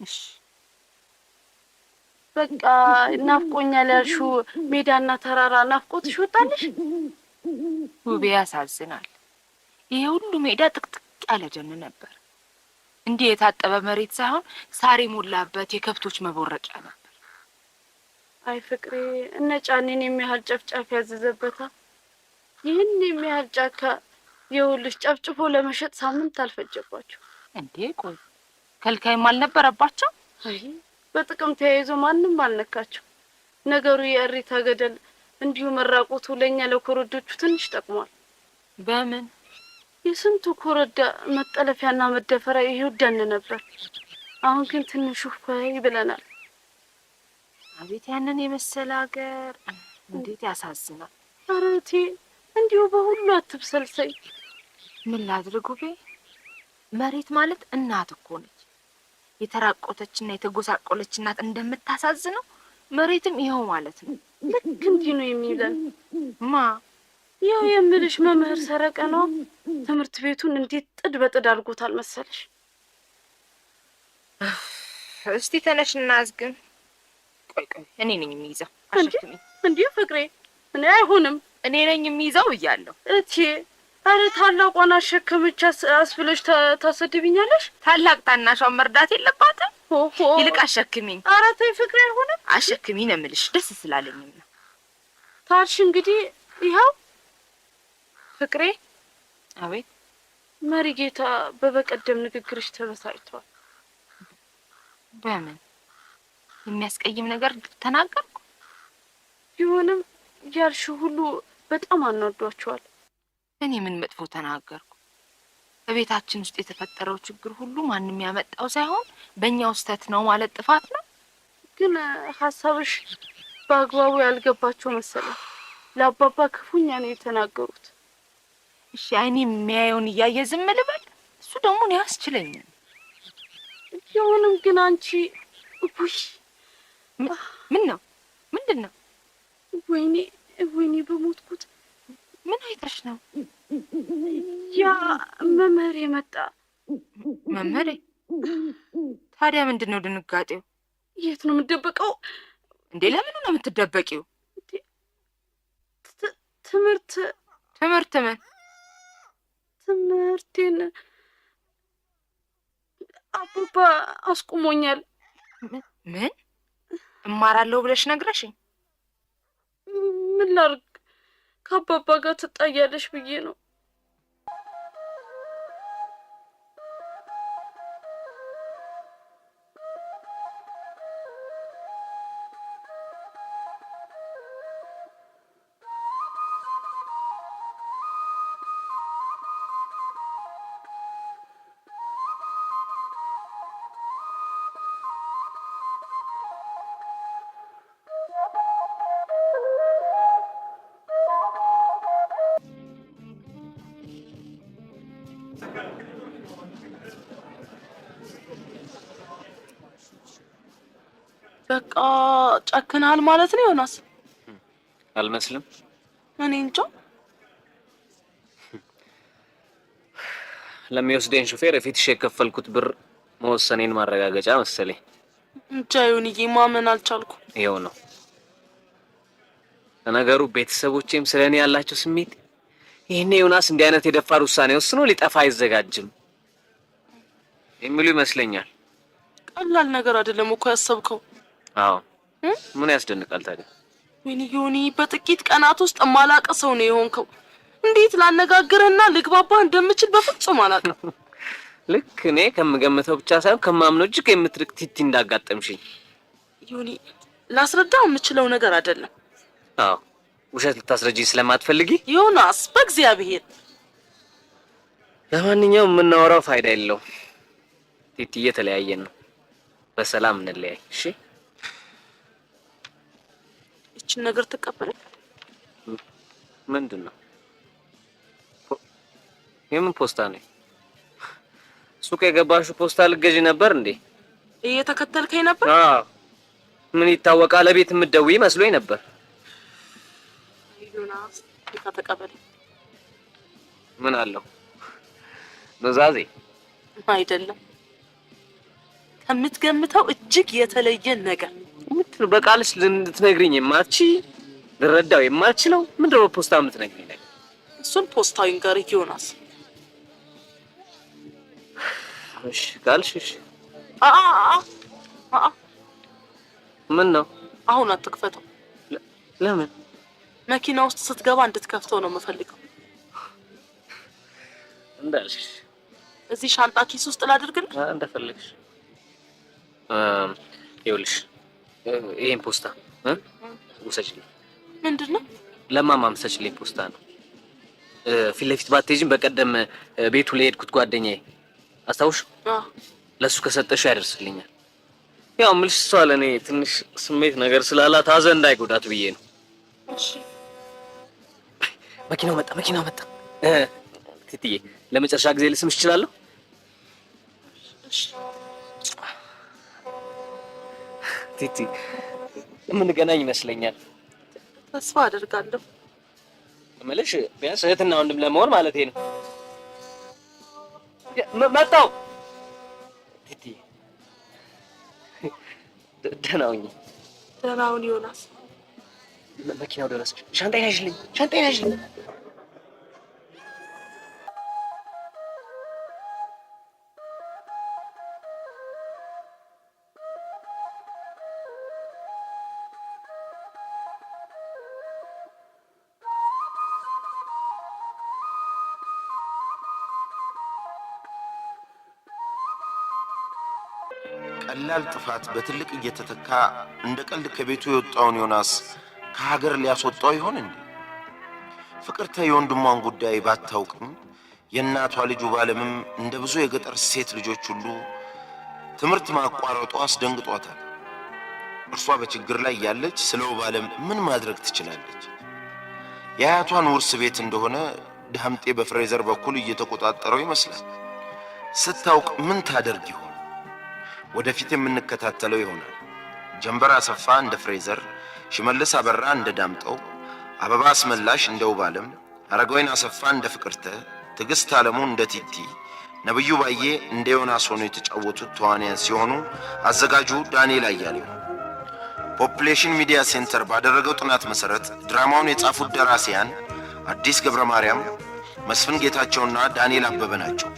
እሺ በቃ ናፍቆኛል ያልሽው ሜዳና ተራራ ናፍቆትሽ ወጣልሽ? ውቤ ያሳዝናል። ይሄ ሁሉ ሜዳ ጥቅጥቅ ያለ ደን ነበር። እንዲህ የታጠበ መሬት ሳይሆን ሳር የሞላበት የከብቶች መቦረቂያ ነበር። አይ ፍቅሬ፣ እነ ጫኔን የሚያህል ጨፍጫፍ ያዘዘበታ። ይህን የሚያህል ጫካ የውልሽ ጨፍጭፎ ለመሸጥ ሳምንት አልፈጀባቸው እንዴ? ቆይ ከልካይም አልነበረባቸው? አይ በጥቅም ተያይዞ ማንም አልነካቸው። ነገሩ የእሪታ ገደል እንዲሁ መራቆቱ ለኛ ለኮረዶቹ ትንሽ ጠቅሟል። በምን? የስንቱ ኮረዳ መጠለፊያና መደፈሪያ ይሄው ደን ነበር። አሁን ግን ትንሹ ፈይ ብለናል። አቤት ያንን የመሰለ ሀገር እንዴት ያሳዝናል። ኧረ እቴ እንዲሁ በሁሉ አትብሰልሰይ። ምን ላድርጉ ቤ? መሬት ማለት እናት እኮ ነች። የተራቆተችና የተጎሳቆለች እናት እንደምታሳዝነው መሬትም ይኸው ማለት ነው። ልክ እንዲህ ነው የሚለን። ማ? ይኸው የምልሽ መምህር ሰረቀ ነው። ትምህርት ቤቱን እንዴት ጥድ በጥድ አድርጎታል መሰለሽ። እስቲ ተነሽና አዝግም። ቆይ እኔ ነኝ የሚይዘው። አሸክሚ። እንዴ ፍቅሬ፣ እኔ አይሆንም። እኔ ነኝ የሚይዘው እያለሁ እቴ። አረ ታላቋን አሸከመች አስብለሽ ታሰድብኛለሽ። ታላቅ ታናሿን መርዳት የለባትም? ኦሆ ይልቅ አሸክሚኝ። አረ ተይ ፍቅሬ፣ አይሆንም። አሸክሚኝ ነው የምልሽ፣ ደስ ስላለኝም ነው። ታልሽ እንግዲህ ይኸው። ፍቅሬ። አቤት። መሪጌታ በበቀደም ንግግርሽ ተበሳጭቷል። በምን የሚያስቀይም ነገር ተናገርኩ? ቢሆንም ያልሽው ሁሉ በጣም አናዷቸዋል። እኔ ምን መጥፎ ተናገርኩ? በቤታችን ውስጥ የተፈጠረው ችግር ሁሉ ማንም ያመጣው ሳይሆን በእኛው ስህተት ነው ማለት ጥፋት ነው? ግን ሀሳብሽ በአግባቡ ያልገባቸው መሰለኝ። ለአባባ ክፉኛ ነው የተናገሩት። እሺ አይኔ የሚያየውን እያየ ዝም ልበል? እሱ ደግሞ ነው ያስችለኛል። ቢሆንም ግን አንቺ ውይ ምን ነው? ምንድን ነው? ወይኔ ወይኔ በሞትኩት። ምን አይተሽ ነው? ያ መምህር የመጣ። መምህር? ታዲያ ምንድን ነው ድንጋጤው? የት ነው የምትደበቀው እንዴ? ለምን ነው የምትደበቂው? ትምህርት ምን? ትምህርቴን አባባ አስቁሞኛል። ምን እማራለሁ ብለሽ ነግረሽኝ? ምን ላድርግ? ከአባባ ጋር ትጣያለሽ ብዬ ነው። በቃ ጨክናል ማለት ነው ዮናስ? አልመስልም። እኔ እንጃ። ለሚወስደኝ ሹፌር የፊትሽ የከፈልኩት ብር መወሰኔን ማረጋገጫ መሰለኝ። እንጃ ይሁንዬ፣ ማመን አልቻልኩ። ይኸው ነው ለነገሩ። ቤተሰቦቼም ስለኔ ያላቸው ስሜት ይሄኔ ዮናስ እንዲህ አይነት የደፋር ውሳኔ ወስኖ ሊጠፋ አይዘጋጅም የሚሉ ይመስለኛል። ቀላል ነገር አይደለም እኮ ያሰብከው። አዎ ምን ያስደንቃል ታዲያ? ወይኔ ዮኒ፣ በጥቂት ቀናት ውስጥ ማላቀ ሰው ነው የሆንከው። እንዴት ላነጋግርህና ልግባባህ እንደምችል በፍጹም አላውቅም። ልክ እኔ ከምገምተው ብቻ ሳይሆን ከማምነው እጅግ የምትርቅ ቲቲ እንዳጋጠምሽኝ። ዮኒ፣ ላስረዳው የምችለው ነገር አይደለም። አዎ ውሸት ልታስረጂኝ ስለማትፈልጊ ዮናስ፣ በእግዚአብሔር። ለማንኛውም የምናወራው ፋይዳ የለውም። ቲቲ እየተለያየን ነው። በሰላም እንለያይ እሺ? ይህችን ነገር ተቀበለ። ምንድን ነው? የምን ፖስታ ነው? ሱቅ የገባሽው ፖስታ ልትገዢ ነበር እንዴ? እየተከተልከኝ ነበር? አዎ። ምን ይታወቃል፣ ለቤት የምትደውይ መስሎኝ ነበር። ዮናስ፣ ተቀበለ። ምን አለው? ኑዛዜ አይደለም፣ ከምትገምተው እጅግ የተለየ ነገር። በቃልሽ ልትነግሪኝ የማትቺ ልረዳው የማልችለው ምንድነው በፖስታ የምትነግሪኝ ነገር? እሱን ፖስታው ይንገርህ ዮናስ። እሺ ካልሽ እሺ። ምን ነው? አሁን አትክፈተው። ለምን? መኪና ውስጥ ስትገባ እንድትከፍተው ነው የምፈልገው። እንዳልሽ። እዚህ ሻንጣ ኪስ ውስጥ ላድርግልህ? እንደፈለግሽ። ይኸውልሽ ይሄን ፖስታ ውሰጂልኝ። ምንድን ነው? ለማማ የምትሰጪልኝ ፖስታ ነው። ፊት ለፊት ባትሄጂም በቀደም ቤቱ ላይ ሄድኩት ጓደኛዬ አስታውሽ? ለሱ ከሰጠሽ ያደርስልኛል። ያው ምልሽ እሷ ለኔ ትንሽ ስሜት ነገር ስላላት ሀዘን እንዳይጎዳት ብዬ ነው። እሺ። መኪናው መጣ። ቲቲዬ ለመጨረሻ ጊዜ ልስምሽ እችላለሁ? እሺ። ቲቲ የምንገናኝ ይመስለኛል። ተስፋ አደርጋለሁ። እምልሽ ቢያንስ እህትና ወንድም ለመሆን ማለቴ ነው። መጣው ቲቲ ደህና ሁኚ። ደህና ሁን ዮናስ። መኪናው ደረሰ። ሻንጣዬን ያዥልኝ። ቀላል ጥፋት በትልቅ እየተተካ እንደ ቀልድ ከቤቱ የወጣውን ዮናስ ከሀገር ሊያስወጣው ይሆን እንዴ? ፍቅርተ የወንድሟን ጉዳይ ባታውቅም የእናቷ ልጅ ባለምም እንደ ብዙ የገጠር ሴት ልጆች ሁሉ ትምህርት ማቋረጧ አስደንግጧታል። እርሷ በችግር ላይ ያለች ስለ ባለም ምን ማድረግ ትችላለች? የአያቷን ውርስ ቤት እንደሆነ ዳምጤ በፍሬዘር በኩል እየተቆጣጠረው ይመስላል። ስታውቅ ምን ታደርግ ይሆን? ወደፊት የምንከታተለው ይሆናል። ጀንበር አሰፋ እንደ ፍሬዘር፣ ሽመልስ አበራ እንደ ዳምጠው፣ አበባ አስመላሽ እንደ ውባለም፣ አረጋዊን አሰፋ እንደ ፍቅርተ፣ ትዕግስት አለሙ እንደ ቲቲ፣ ነብዩ ባዬ እንደ ዮናስ ሆነው የተጫወቱት ተዋንያን ሲሆኑ አዘጋጁ ዳንኤል አያሌው። ፖፑሌሽን ሚዲያ ሴንተር ባደረገው ጥናት መሰረት ድራማውን የጻፉት ደራሲያን አዲስ ገብረ ማርያም፣ መስፍን ጌታቸውና ዳንኤል አበበ ናቸው።